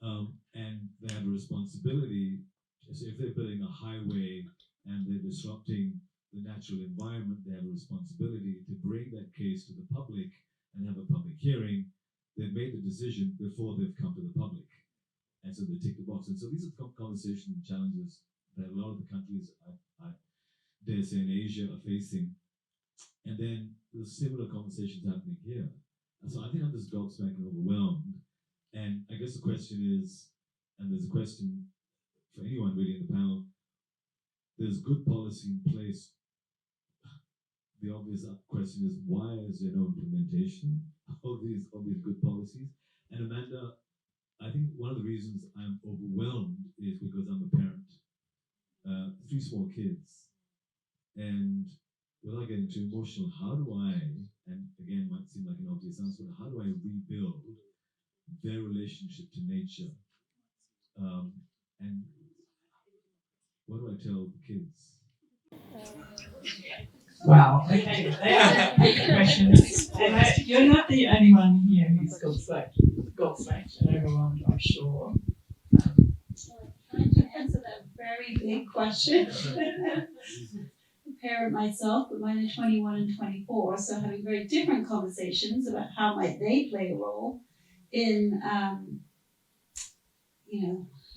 And they have a responsibility. So if they're building a highway and they're disrupting the natural environment, they have a responsibility to bring that case to the public and have a public hearing. They've made the decision before they've come to the public. And so they tick the box. And so these are conversations and challenges that a lot of the countries, I dare say, in Asia are facing. And then there's similar conversations happening here. And so I think I'm just gobsmacked and overwhelmed. And I guess the question is, and there's a question for anyone really in the panel, there's good policy in place. The obvious question is, why is there no implementation of these good policies? And Amanda, I think one of the reasons I'm overwhelmed is because I'm a parent, 3 small kids, and without getting too emotional, how do I, and again, might seem like an obvious answer, but how do I rebuild their relationship to nature? And what do I tell the kids? Wow, okay, they are big questions. And you're not the only one here who's gobsmacked and overwhelmed, I'm sure. Trying to answer that very big question. Parent myself, but mine are 21 and 24, so having very different conversations about how might they play a role in, I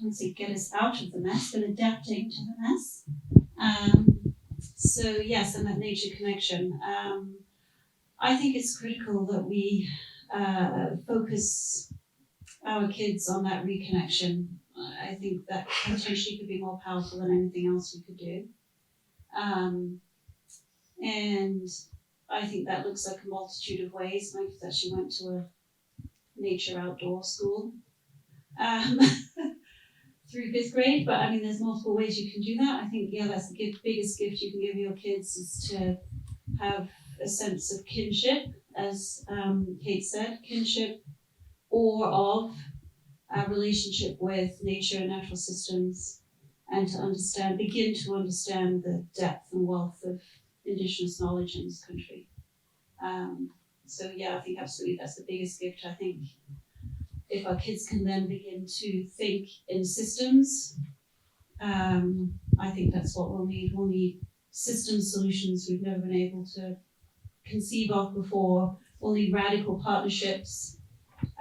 would say get us out of the mess, but adapting to the mess. So yes, and that nature connection. I think it's critical that we focus our kids on that reconnection. I think that potentially could be more powerful than anything else we could do. And I think that looks like a multitude of ways. Mike actually went to a nature outdoor school through 5th grade, but I mean, there's multiple ways you can do that. I think, that's the biggest gift you can give your kids is to have a sense of kinship, as Kate said, kinship or of a relationship with nature and natural systems, and to begin to understand the depth and wealth of Indigenous knowledge in this country. I think absolutely that's the biggest gift. I think if our kids can then begin to think in systems, I think that's what we'll need. We'll need system solutions we've never been able to conceive of before. We'll need radical partnerships.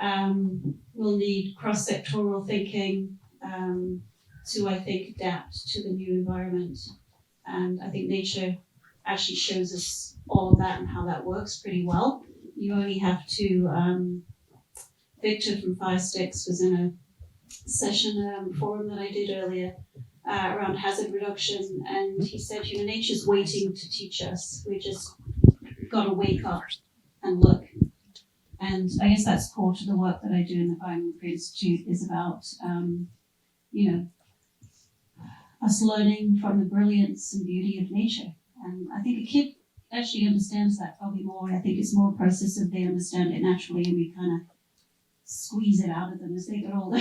We'll need cross-sectoral thinking to, I think, adapt to the new environment. And I think nature actually shows us all of that and how that works pretty well. You only have to, Victor from Fire Sticks was in a session, forum that I did earlier around hazard reduction, and he said, nature's waiting to teach us. We just got to wake up and look. And I guess that's core to the work that I do in the Biomimicry Institute, is about, us learning from the brilliance and beauty of nature. And I think a kid actually understands that probably more. I think it's more a process of they understand it naturally and we kind of squeeze it out of them as they get older.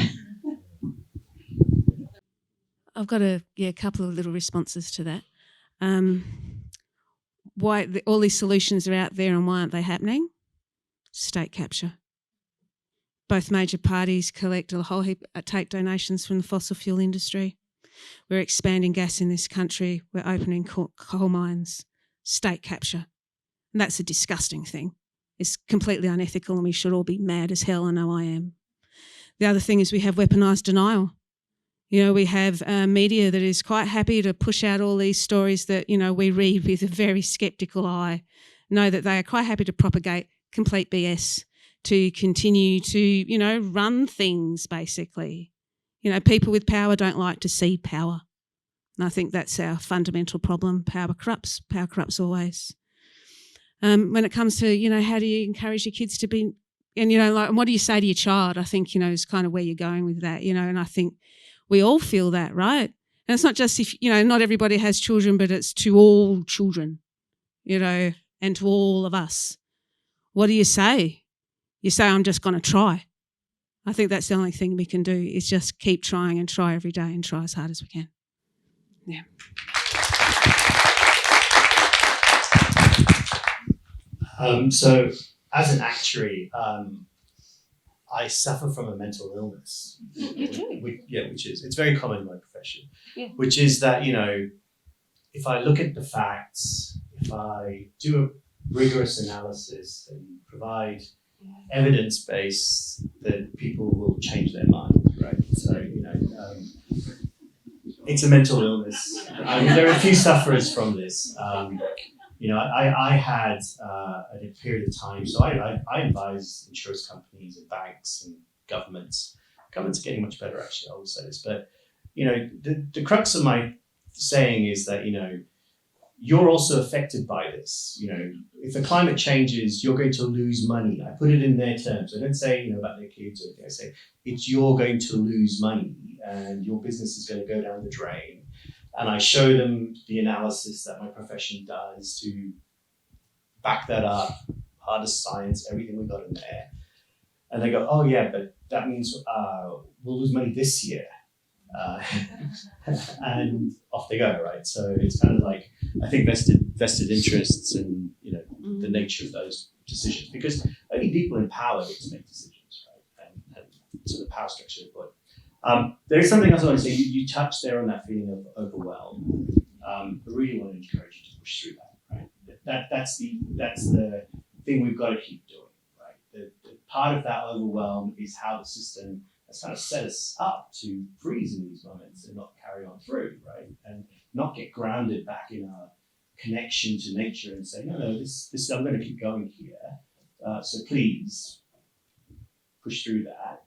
I've got a couple of little responses to that. Why all these solutions are out there and why aren't they happening? State capture. Both major parties collect a whole heap, take donations from the fossil fuel industry. We're expanding gas in this country. We're opening coal mines. State capture. And that's a disgusting thing. It's completely unethical and we should all be mad as hell. I know I am. The other thing is we have weaponised denial. We have media that is quite happy to push out all these stories that, we read with a very sceptical eye, know that they are quite happy to propagate complete BS, to continue to, run things basically. People with power don't like to see power. And I think that's our fundamental problem. Power corrupts always. When it comes to, how do you encourage your kids to be, and, what do you say to your child? I think, is kind of where you're going with that, and I think We all feel that, right? And it's not just if, not everybody has children, but it's to all children, and to all of us. What do you say? You say, I'm just going to try. I think that's the only thing we can do is just keep trying and try every day and try as hard as we can. Yeah. So as an actuary, I suffer from a mental illness. You do? It's very common in my profession. Yeah. Which is that, if I look at the facts, if I do a rigorous analysis and provide evidence base, that people will change their mind, right? So, it's a mental illness. There are a few sufferers from this. I had at a period of time, so I advise insurance companies and banks and governments. Governments are getting much better, actually, I will say this. But, the crux of my saying is that, you're also affected by this. If the climate changes, you're going to lose money. I put it in their terms. I don't say, about their kids or anything. I say, you're going to lose money and your business is going to go down the drain. And I show them the analysis that my profession does to back that up, hardest science, everything we got in there. And they go, oh yeah, but that means we'll lose money this year. And off they go, right? So it's kind of like, I think vested interests in, the nature of those decisions, because only people in power get to make decisions, right? And so the power structure is put. There is something else I want to say. You touched there on that feeling of overwhelm. I really want to encourage you to push through that, right? That's the thing we've got to keep doing, right? The part of that overwhelm is how the system has kind of set us up to freeze in these moments and not carry on through, right? And not get grounded back in our connection to nature and say, no, this I'm going to keep going here. So please push through that.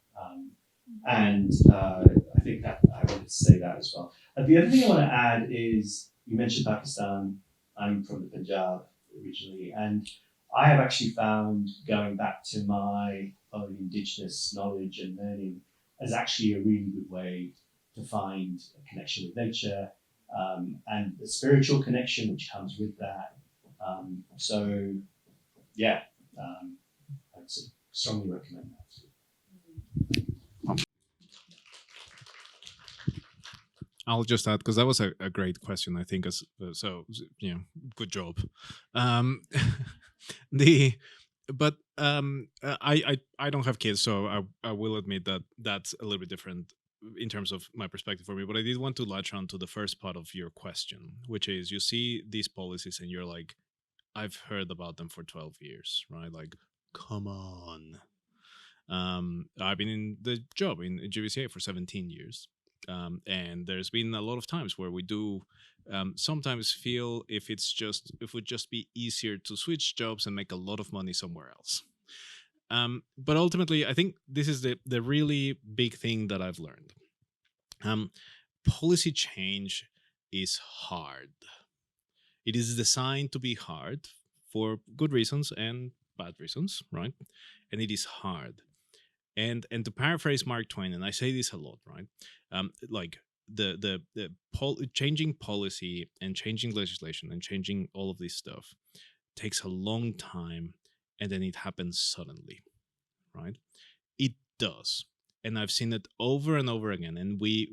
And I think that I wanted to say that as well. The other thing I want to add is, you mentioned Pakistan. I'm from the Punjab originally, and I have actually found going back to my own indigenous knowledge and learning as actually a really good way to find a connection with nature, and the spiritual connection which comes with that. I'd strongly recommend that. I'll just add, because that was a great question, I think. Good job. I don't have kids, so I will admit that that's a little bit different in terms of my perspective for me. But I did want to latch on to the first part of your question, which is, you see these policies and you're like, I've heard about them for 12 years, right? Like, come on. I've been in the job in GBCA for 17 years. And there's been a lot of times where we do sometimes feel if it would just be easier to switch jobs and make a lot of money somewhere else. But ultimately, I think this is the really big thing that I've learned. Policy change is hard. It is designed to be hard for good reasons and bad reasons, right? And it is hard. And to paraphrase Mark Twain, and I say this a lot, right? Changing policy and changing legislation and changing all of this stuff takes a long time, and then it happens suddenly, right? It does, and I've seen it over and over again. And we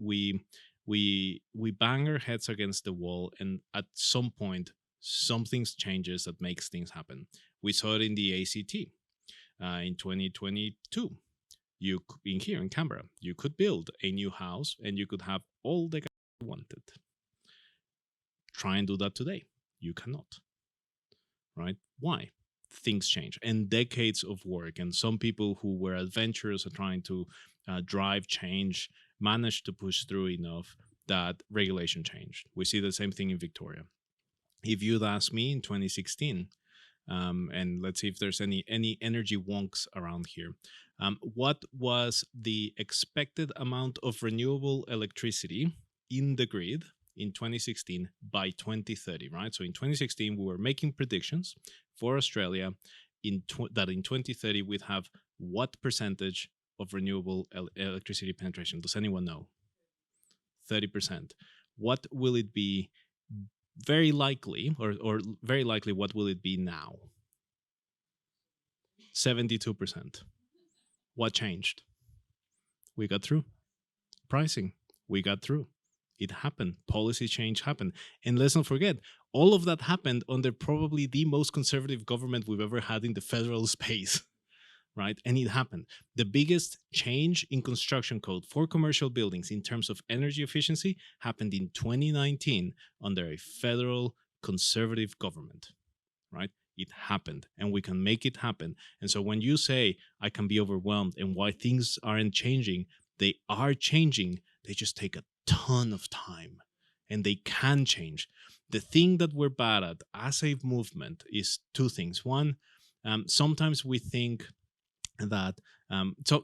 bang our heads against the wall, and at some point, something changes that makes things happen. We saw it in the ACT in 2022. Here in Canberra, you could build a new house and you could have all the guys you wanted. Try and do that today. You cannot. Right? Why? Things change. And decades of work, and some people who were adventurous and trying to drive change managed to push through enough that regulation changed. We see the same thing in Victoria. If you'd asked me in 2016, and let's see if there's any energy wonks around here. What was the expected amount of renewable electricity in the grid in 2016 by 2030, right? So in 2016, we were making predictions for Australia that in 2030 we'd have what percentage of renewable electricity penetration? Does anyone know? 30%. What will it be very likely, or very likely, what will it be now? 72%. What changed? We got through. Pricing, we got through. It happened. Policy change happened. And let's not forget, all of that happened under probably the most conservative government we've ever had in the federal space, right? And it happened. The biggest change in construction code for commercial buildings in terms of energy efficiency happened in 2019 under a federal conservative government, right? It happened, and we can make it happen. And so when you say, I can be overwhelmed and why things aren't changing, they are changing. They just take a ton of time, and they can change. The thing that we're bad at as a movement is two things. One, sometimes we think that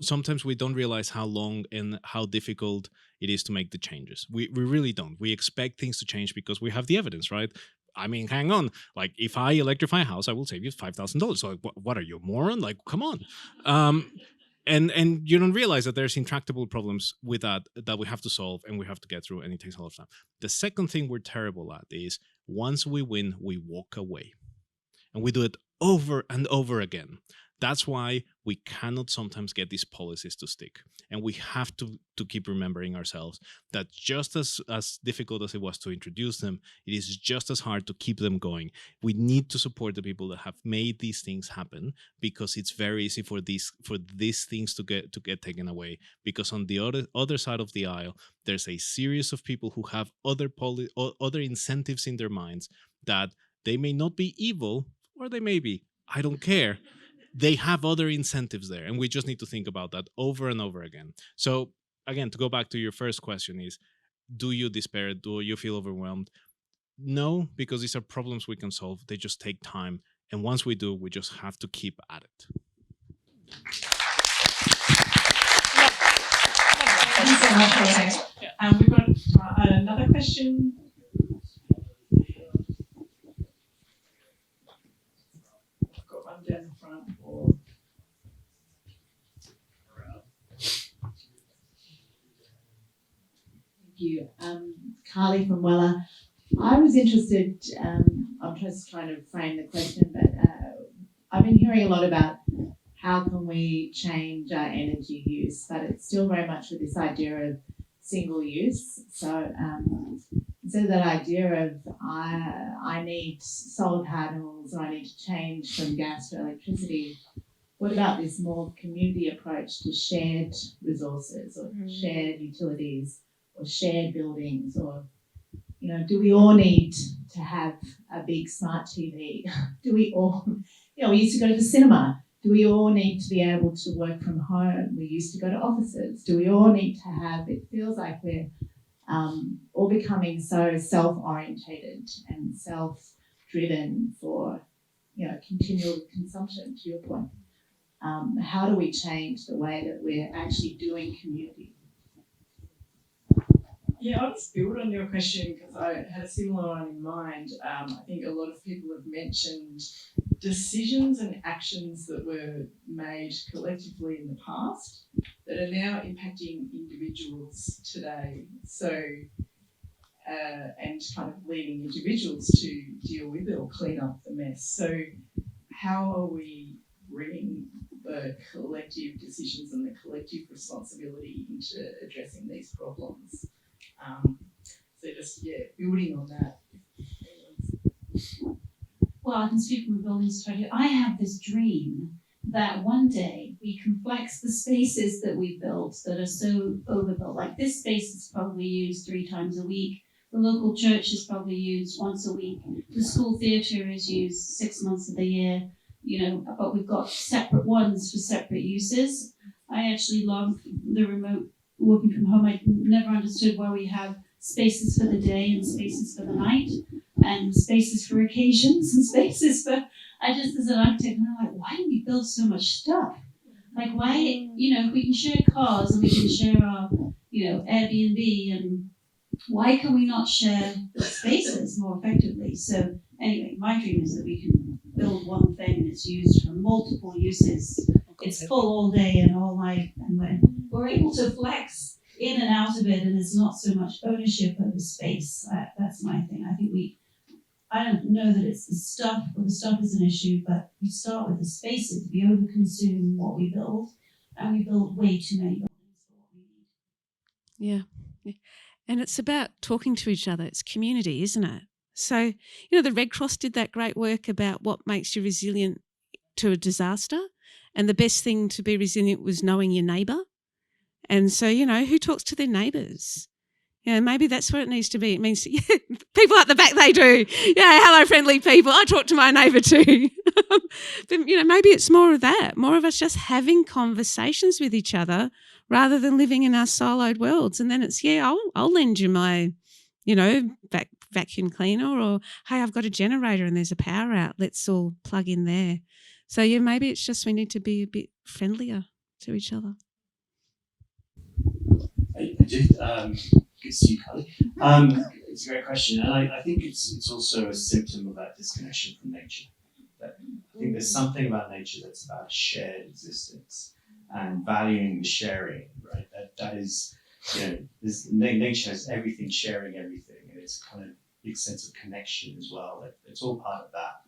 sometimes we don't realize how long and how difficult it is to make the changes. We really don't. We expect things to change because we have the evidence, right? I mean, hang on. Like, if I electrify a house, I will save you $5,000. So, like, what are you, a moron? Like, come on. And you don't realize that there's intractable problems with that we have to solve and we have to get through, and it takes a lot of time. The second thing we're terrible at is once we win, we walk away. And we do it over and over again. That's why we cannot sometimes get these policies to stick. And we have to keep remembering ourselves that just as difficult as it was to introduce them, it is just as hard to keep them going. We need to support the people that have made these things happen, because it's very easy for these things to get taken away. Because on the other side of the aisle, there's a series of people who have other incentives in their minds that they may not be evil, or they may be. I don't care. They have other incentives there, and we just need to think about that over and over again. So again, to go back to your first question is, do you despair? Do you feel overwhelmed? No, because these are problems we can solve. They just take time. And once we do, we just have to keep at it. Thank you so much, Jorge. We've got another question. I've got one down the front. Thank you. Carly from Weller. I was interested, I'm just trying to frame the question, but I've been hearing a lot about how can we change our energy use, but it's still very much with this idea of single use. So instead of that idea of I need solar panels, or I need to change from gas to electricity, what about this more community approach to shared resources, or shared utilities, or shared buildings, or, you know, do we all need to have a big smart TV? Do we all, you know, we used to go to the cinema. Do we all need to be able to work from home? We used to go to offices. Do we all need to have, it feels like we're all becoming so self-orientated and self-driven for, you know, continual consumption, to your point. How do we change the way that we're actually doing community? Yeah, I'll just build on your question because I had a similar one in mind. I think a lot of people have mentioned decisions and actions that were made collectively in the past that are now impacting individuals today. So, and kind of leading individuals to deal with it or clean up the mess. So how are we bringing the collective decisions and the collective responsibility into addressing these problems? So just, building on that. Well, I can speak from a building study. I have this dream that one day we can flex the spaces that we built that are so overbuilt. Like this space is probably used 3 times a week. The local church is probably used once a week. The school theatre is used 6 months of the year, you know, but we've got separate ones for separate uses. I actually love the remote working from home. I never understood why we have spaces for the day and spaces for the night and spaces for occasions and spaces for, I just, as an architect, I'm like, why do we build so much stuff? Like, why, you know, if we can share cars and we can share our, you know, Airbnb, and why can we not share spaces more effectively? So anyway, my dream is that we can build one thing and it's used for multiple uses. It's full all day and all night, and we're able to flex in and out of it, and it's not so much ownership over space. That's my thing. I think I don't know that it's the stuff, or the stuff is an issue, but we start with the spaces. We overconsume what we build, and we build way too many buildings for what we need. Yeah. And it's about talking to each other. It's community, isn't it? So, you know, the Red Cross did that great work about what makes you resilient to a disaster. And the best thing to be resilient was knowing your neighbour. And so, you know, who talks to their neighbours? Yeah, maybe that's where it needs to be. It means people at the back, they do. Yeah, hello, friendly people. I talk to my neighbour too. But, you know, maybe it's more of that, more of us just having conversations with each other rather than living in our siloed worlds. And then it's, yeah, I'll lend you my, you know, vacuum cleaner, or, hey, I've got a generator and there's a power out. Let's all plug in there. So, yeah, maybe it's just we need to be a bit friendlier to each other. I did, good to see you, Kylie. It's a great question, and I think it's also a symptom of that disconnection from nature. That I think there's something about nature that's about shared existence and valuing the sharing, right? That is, you know, nature has everything sharing everything, and it's kind of big sense of connection as well. It's all part of that,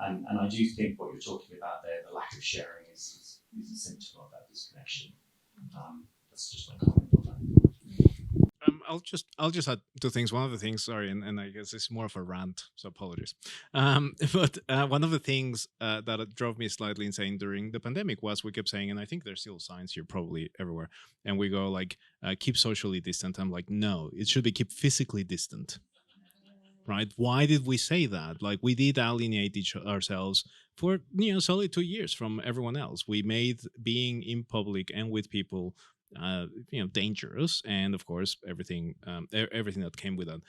and I do think what you're talking about there, the lack of sharing, is a symptom of that disconnection. That's just my comment on that. I'll just add two things. One of the things, sorry, and I guess it's more of a rant, so apologies. But one of the things that drove me slightly insane during the pandemic was we kept saying, and I think there's still signs here probably everywhere, and we go like, keep socially distant. I'm like, no, it should be keep physically distant. Right? Why did we say that? Like, we did alienate ourselves for, you know, solid 2 years from everyone else. We made being in public and with people you know, dangerous, and of course everything that came with that.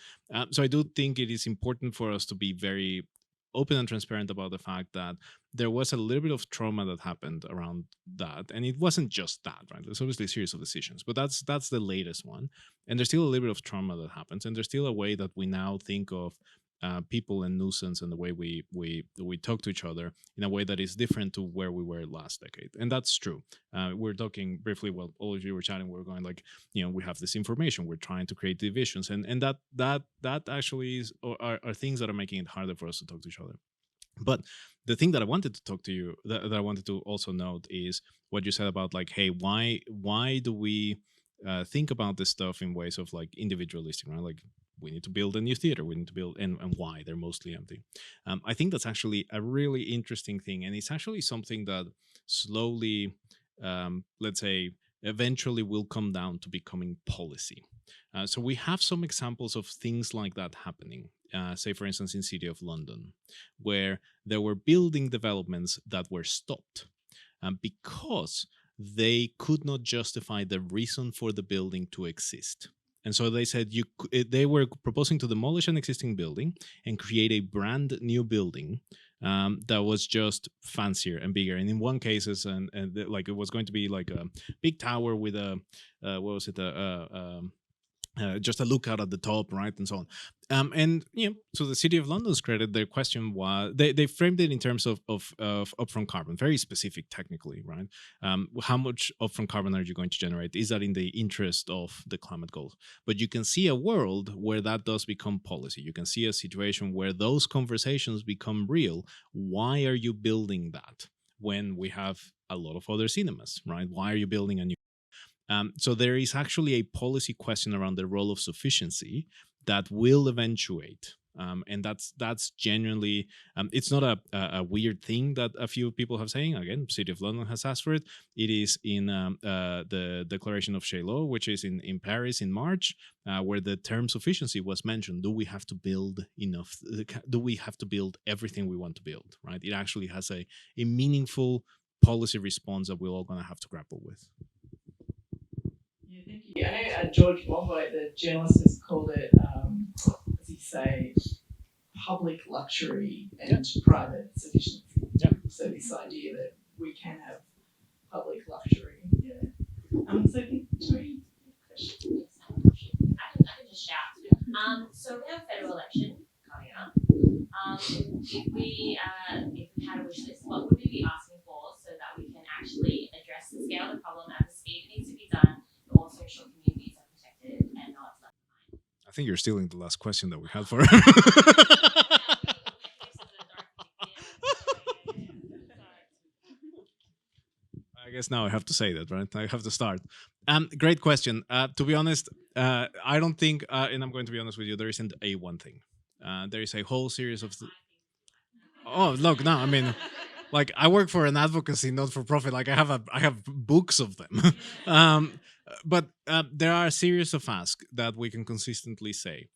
So I do think it is important for us to be very open and transparent about the fact that there was a little bit of trauma that happened around that, and it wasn't just that, right? There's obviously a series of decisions, but that's the latest one, and there's still a little bit of trauma that happens, and there's still a way that we now think of people and nuisance and the way we talk to each other in a way that is different to where we were last decade, and that's true. We're talking briefly, well, all of you were chatting, we're going like, you know, we have this information, we're trying to create divisions, and that actually is are things that are making it harder for us to talk to each other. But the thing that I wanted to talk to you, that I wanted to also note, is what you said about like, hey, why do we think about this stuff in ways of like individualistic, right? Like, we need to build a new theater, we need to build, and why they're mostly empty. I think that's actually a really interesting thing, and it's actually something that slowly, let's say, eventually will come down to becoming policy. So we have some examples of things like that happening. Say, for instance, in City of London, where there were building developments that were stopped because they could not justify the reason for the building to exist. And so they said they were proposing to demolish an existing building and create a brand new building that was just fancier and bigger. And in one case, like it was going to be like a big tower with a just a lookout at the top, right, and so on. And you know, so the City of London's credit, their question was they framed it in terms of upfront carbon, very specific technically, right? How much upfront carbon are you going to generate? Is that in the interest of the climate goals? But you can see a world where that does become policy. You can see a situation where those conversations become real. Why are you building that when we have a lot of other cinemas, right? Why are you building a new? So there is actually a policy question around the role of sufficiency that will eventuate. And that's genuinely, it's not a weird thing that a few people have saying. Again, City of London has asked for it. It is in the Declaration of Chaillot, which is in Paris in March, where the term sufficiency was mentioned. Do we have to build enough? Do we have to build everything we want to build, right? It actually has a meaningful policy response that we're all going to have to grapple with. Yeah, thank you. I know George Bomboy, the journalist, has called it, as he say, public luxury and private sufficiency. Yeah. So this idea that we can have public luxury. Yeah. So Victoria, question. I can just shout. So we have a federal election coming up. If we had a wish list, what would we be asking for so that we can actually address the scale of the problem at the speed it needs to be done, but also ensure communities are I think you're stealing the last question that we had for. I guess now I have to say that, right? I have to start. Great question. To be honest, I don't think, and I'm going to be honest with you, there isn't a one thing. There is a whole series of. Oh, look, no, I mean, like I work for an advocacy, not for profit. Like I have books of them. But there are a series of asks that we can consistently say.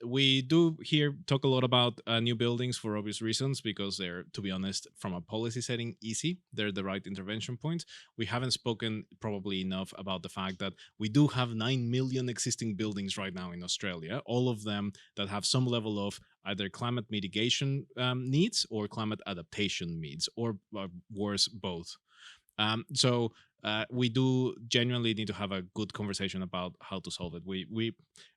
We do here talk a lot about new buildings for obvious reasons because they're, to be honest, from a policy setting, easy. They're the right intervention points. We haven't spoken probably enough about the fact that we do have 9 million existing buildings right now in Australia, all of them that have some level of either climate mitigation needs or climate adaptation needs, or worse, both. So we do genuinely need to have a good conversation about how to solve it. We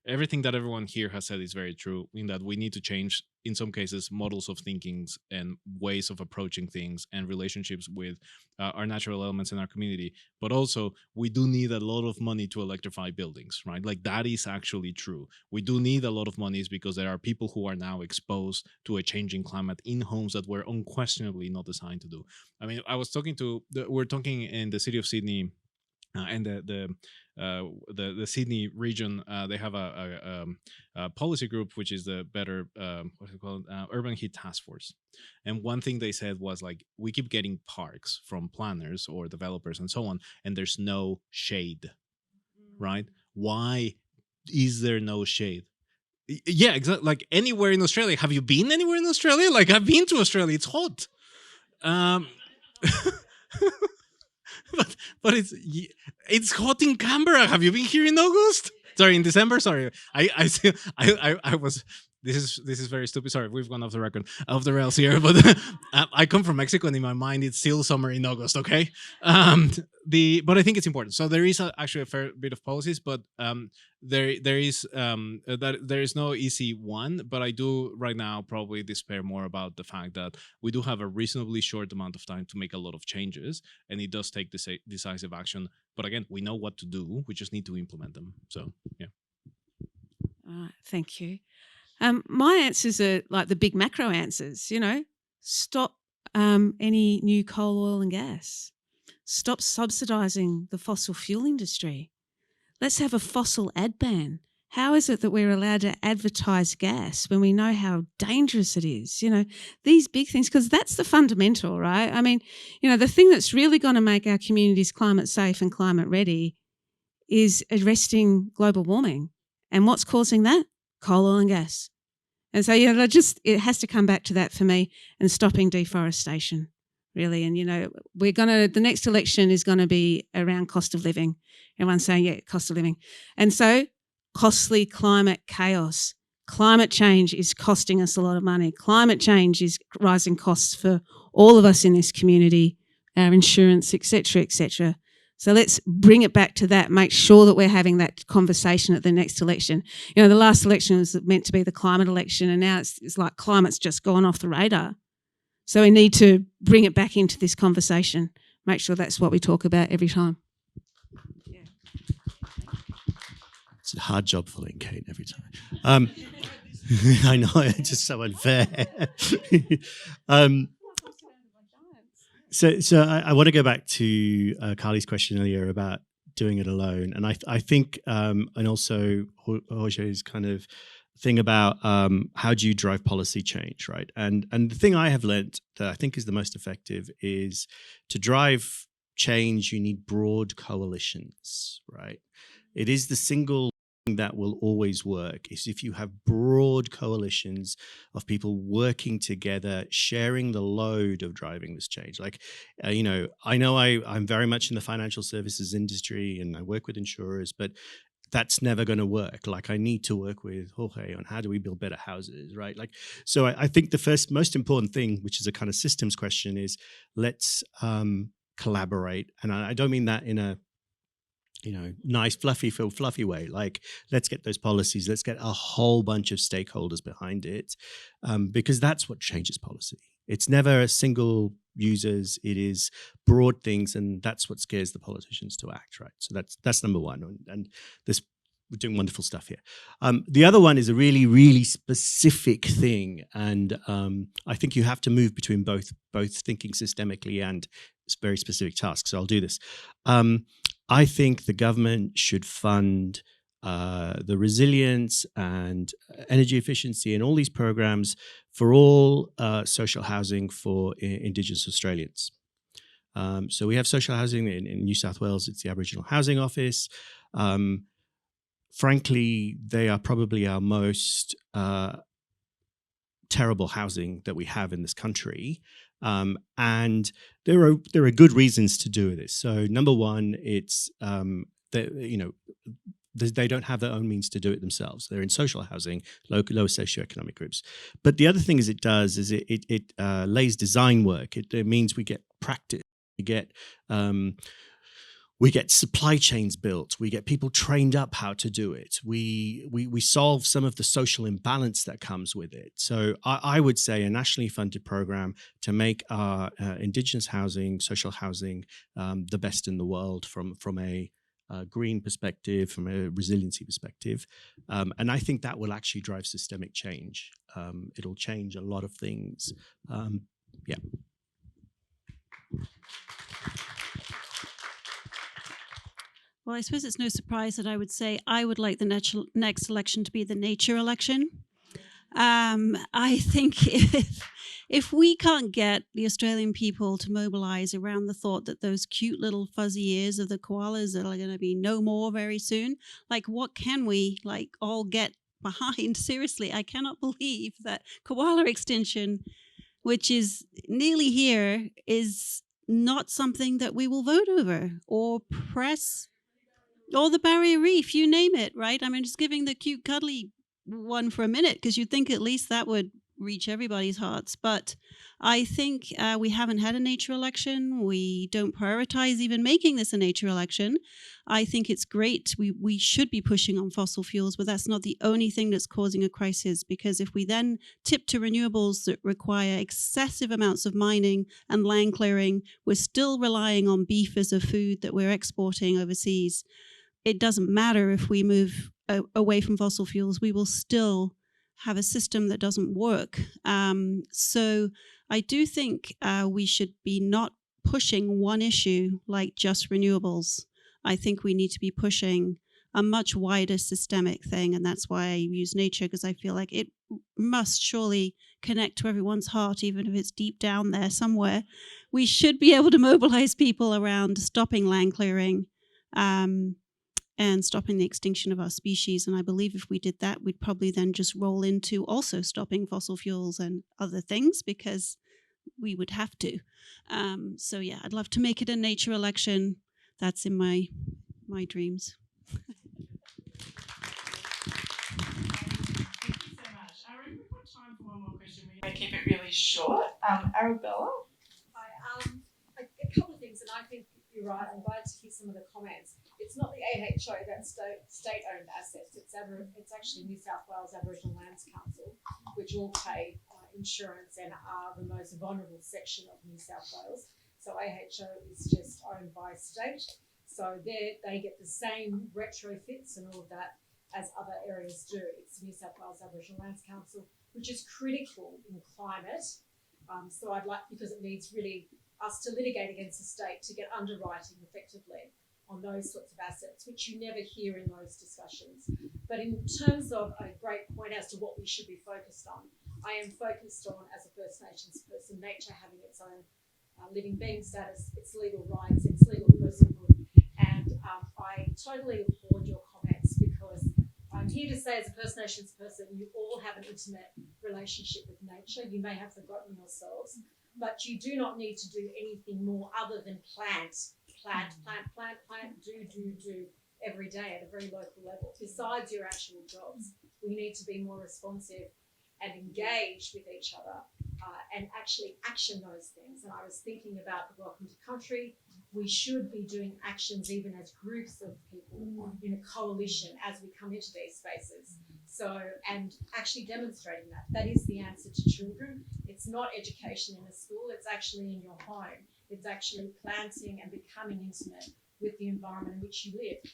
everything that everyone here has said is very true, in that we need to change, in some cases, models of thinkings and ways of approaching things and relationships with our natural elements in our community. But also, we do need a lot of money to electrify buildings, right? Like that is actually true. We do need a lot of monies because there are people who are now exposed to a changing climate in homes that were unquestionably not designed to do. I mean, I was talking to, we're talking in the city of Sydney and the Sydney region. They have a policy group, which is the better what's it called, Urban Heat Task Force. And one thing they said was like, we keep getting parks from planners or developers and so on, and there's no shade, right? Why is there no shade? Yeah, exactly. Like anywhere in Australia. Have you been anywhere in Australia? Like I've been to Australia. It's hot. But it's hot in Canberra. Have you been here in August? Sorry, in December. Sorry, I was. This is very stupid. Sorry, we've gone off the rails here. But I come from Mexico, and in my mind, it's still summer in August. Okay, but I think it's important. So there is actually a fair bit of policies, but there is that there is no easy one. But I do right now probably despair more about the fact that we do have a reasonably short amount of time to make a lot of changes, and it does take decisive action. But again, we know what to do. We just need to implement them. So yeah. All right, thank you. My answers are like the big macro answers, stop any new coal, oil and gas. Stop subsidising the fossil fuel industry. Let's have a fossil ad ban. How is it that we're allowed to advertise gas when we know how dangerous it is? These big things, because that's the fundamental, right? I mean, the thing that's really going to make our communities climate safe and climate ready is arresting global warming. And what's causing that? Coal, oil and gas. And so, it has to come back to that for me, and stopping deforestation, really. And, the next election is going to be around cost of living. Everyone's saying, yeah, cost of living. And so costly climate chaos. Climate change is costing us a lot of money. Climate change is rising costs for all of us in this community, our insurance, et cetera, et cetera. So let's bring it back to that, make sure that we're having that conversation at the next election. The last election was meant to be the climate election, and now it's like climate's just gone off the radar. So we need to bring it back into this conversation, make sure that's what we talk about every time. Yeah. It's a hard job following Kate every time. I know, it's just so unfair. So I want to go back to Carly's question earlier about doing it alone, and I think, and also Jorge's kind of thing about how do you drive policy change, right? And the thing I have learnt that I think is the most effective is to drive change. You need broad coalitions, right? It is the single that will always work is if you have broad coalitions of people working together, sharing the load of driving this change. Like, I know I'm very much in the financial services industry and I work with insurers, but that's never going to work. Like, I need to work with Jorge on how do we build better houses, right? Like, so I think the first most important thing, which is a kind of systems question, is let's collaborate. And I don't mean that in a nice, fluffy way. Like, let's get those policies, let's get a whole bunch of stakeholders behind it, because that's what changes policy. It's never a single users, it is broad things, and that's what scares the politicians to act, right? So that's number one. And this we're doing wonderful stuff here. The other one is a really, really specific thing, and I think you have to move between both thinking systemically and very specific tasks. So I'll do this. I think the government should fund the resilience and energy efficiency and all these programs for all social housing for Indigenous Australians. So we have social housing in New South Wales. It's the Aboriginal Housing Office. Frankly, they are probably our most terrible housing that we have in this country. And there are good reasons to do this. So number one, it's they don't have their own means to do it themselves. They're in social housing, low socioeconomic groups. But the other thing it does is it lays design work. It means we get practice. We get supply chains built. We get people trained up how to do it. We solve some of the social imbalance that comes with it. So I would say a nationally funded program to make our Indigenous housing, social housing, the best in the world from a green perspective, from a resiliency perspective. And I think that will actually drive systemic change. It'll change a lot of things. Yeah. Well, I suppose it's no surprise that I would say I would like the next election to be the nature election. I think if we can't get the Australian people to mobilise around the thought that those cute little fuzzy ears of the koalas are going to be no more very soon, like what can we all get behind? Seriously, I cannot believe that koala extinction, which is nearly here, is not something that we will vote over or press. Or the barrier reef, you name it, right? I mean, just giving the cute cuddly one for a minute, because you'd think at least that would reach everybody's hearts. But I think we haven't had a nature election. We don't prioritize even making this a nature election. I think it's great. We should be pushing on fossil fuels, but that's not the only thing that's causing a crisis, because if we then tip to renewables that require excessive amounts of mining and land clearing, we're still relying on beef as a food that we're exporting overseas. It doesn't matter if we move away from fossil fuels, we will still have a system that doesn't work. So I do think we should be not pushing one issue like just renewables. I think we need to be pushing a much wider systemic thing, and that's why I use nature, because I feel like it must surely connect to everyone's heart, even if it's deep down there somewhere. We should be able to mobilize people around stopping land clearing, and stopping the extinction of our species. And I believe if we did that, we'd probably then just roll into also stopping fossil fuels and other things, because we would have to. So yeah, I'd love to make it a nature election. That's in my dreams. Thank you so much. Aaron, we've got time for one more question. We're going to keep it really short. Arabella? Hi, a couple of things, and I think you're right. I'm glad to hear some of the comments. It's not the AHO that's state-owned assets. It's actually New South Wales Aboriginal Lands Council, which all pay insurance and are the most vulnerable section of New South Wales. So AHO is just owned by state. So they get the same retrofits and all of that as other areas do. It's New South Wales Aboriginal Lands Council, which is critical in climate. So I'd like, because it needs really us to litigate against the state to get underwriting effectively on those sorts of assets, which you never hear in those discussions. But in terms of a great point as to what we should be focused on, I am focused on, as a First Nations person, nature having its own living being status, its legal rights, its legal personhood. And I totally applaud your comments, because I'm here to say, as a First Nations person, you all have an intimate relationship with nature. You may have forgotten yourselves, but you do not need to do anything more other than plant, do every day at a very local level. Besides your actual jobs, we need to be more responsive and engaged with each other and actually action those things. And I was thinking about the Welcome to Country. We should be doing actions even as groups of people in a coalition as we come into these spaces. So, and actually demonstrating that. That is the answer to children. It's not education in a school, it's actually in your home. It's actually planting and becoming intimate with the environment in which you live.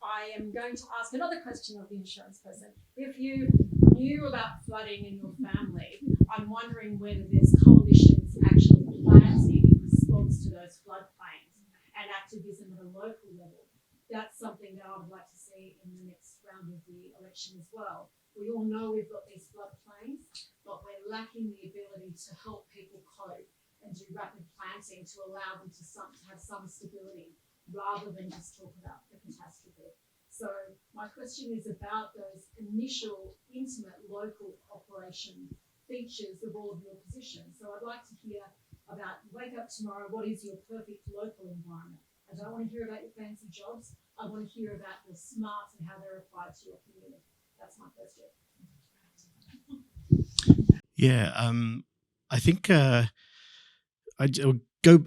I am going to ask another question of the insurance person. If you knew about flooding in your family, I'm wondering whether there's coalitions actually planting in response to those floodplains and activism at a local level. That's something that I would like to see in the next round of the election as well. We all know we've got these floodplains, but we're lacking the ability to help people cope and do rapid planting to allow them to have some stability rather than just talk about the catastrophe. So my question is about those initial, intimate, local operation features of all of your positions. So I'd like to hear about, wake up tomorrow, what is your perfect local environment? I don't want to hear about your fancy jobs. I want to hear about the smarts and how they're applied to your community. That's my question. Yeah, I think I'll go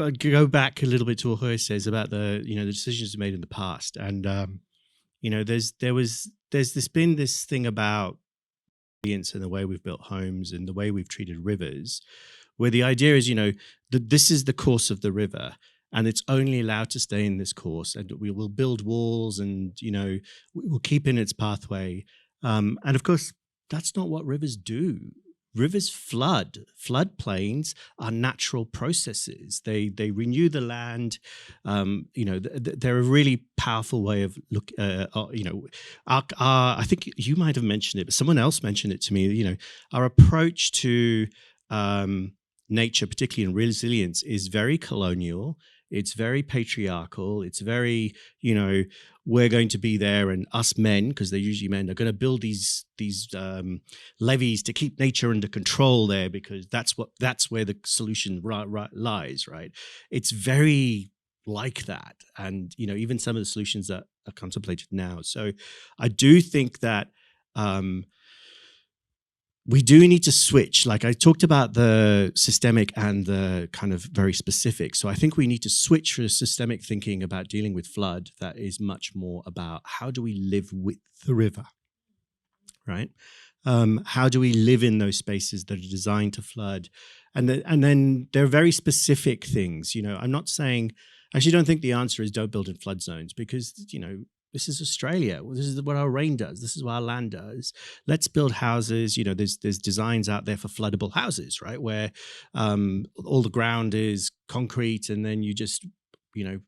back a little bit to what Jorge says about the decisions made in the past, and there's been this thing about resilience and the way we've built homes and the way we've treated rivers, where the idea is that this is the course of the river. And it's only allowed to stay in this course, and we will build walls, and we'll keep in its pathway. And of course, that's not what rivers do. Rivers flood. Floodplains are natural processes. They renew the land. They're a really powerful way of look. I think you might have mentioned it, but someone else mentioned it to me. Our approach to nature, particularly in resilience, is very colonial. It's very patriarchal. It's very, we're going to be there, and us men, because they're usually men, are going to build these levees to keep nature under control there, because that's where the solution lies, right? It's very like that, and even some of the solutions that are contemplated now. So I do think that we do need to switch. Like I talked about the systemic and the kind of very specific. So I think we need to switch for systemic thinking about dealing with flood that is much more about how do we live with the river, right? How do we live in those spaces that are designed to flood? And then there are very specific things. I'm not saying, I actually don't think the answer is don't build in flood zones, because, this is Australia. This is what our rain does. This is what our land does. Let's build houses. There's designs out there for floodable houses, right? Where all the ground is concrete, and then you just,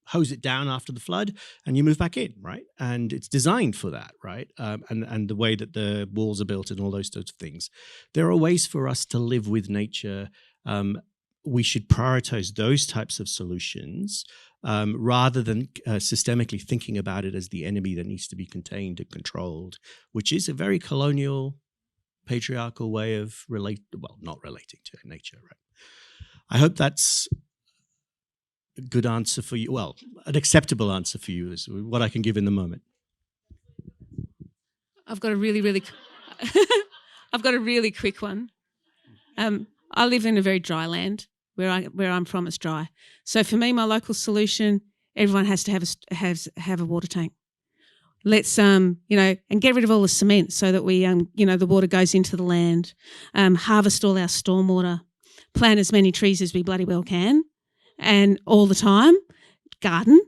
hose it down after the flood and you move back in, right? And it's designed for that, right? And the way that the walls are built and all those sorts of things. There are ways for us to live with nature. We should prioritize those types of solutions rather than systemically thinking about it as the enemy that needs to be contained and controlled, which is a very colonial, patriarchal way of not relating to nature, right? I hope that's a good answer for you. Well, an acceptable answer for you is what I can give in the moment. I've got a really quick one. I live in a very dry land. Where I'm from, it's dry. So for me, my local solution, everyone has to have a water tank. Let's and get rid of all the cement so that we the water goes into the land. Harvest all our stormwater. Plant as many trees as we bloody well can, and all the time, garden.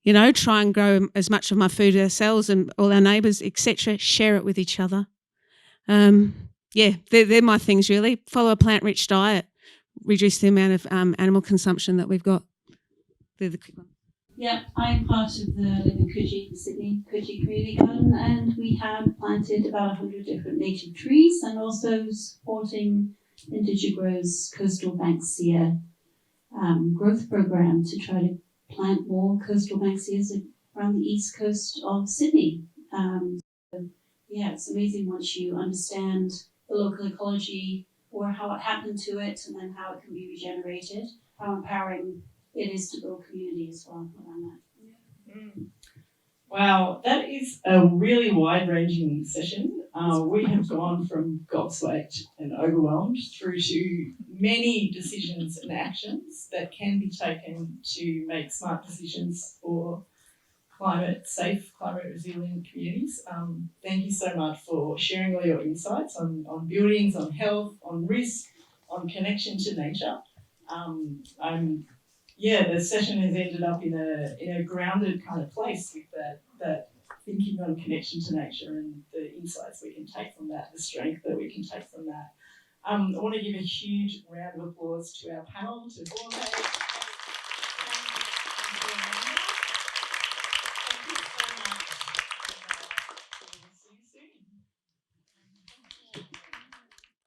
Try and grow as much of my food ourselves and all our neighbours, etc. Share it with each other. They're my things really. Follow a plant-rich diet. Reduce the amount of animal consumption that we've got. They're the quick ones. Yeah, I'm part of the Live in Coogee, the Sydney Coogee Community Garden, and we have planted about 100 different native trees, and also supporting Indigegro's Coastal Banksia growth program to try to plant more coastal banksias around the east coast of Sydney. It's amazing once you understand the local ecology, or how it happened to it, and then how it can be regenerated, how empowering it is to build community as well around that. Mm. Wow, that is a really wide-ranging session. We have gone from gobsmacked and overwhelmed through to many decisions and actions that can be taken to make smart decisions for climate-safe, climate-resilient communities. Thank you so much for sharing all your insights on buildings, on health, on risk, on connection to nature. The session has ended up in a grounded kind of place with that thinking on connection to nature and the insights we can take from that, the strength that we can take from that. I want to give a huge round of applause to our panel, to Jorge,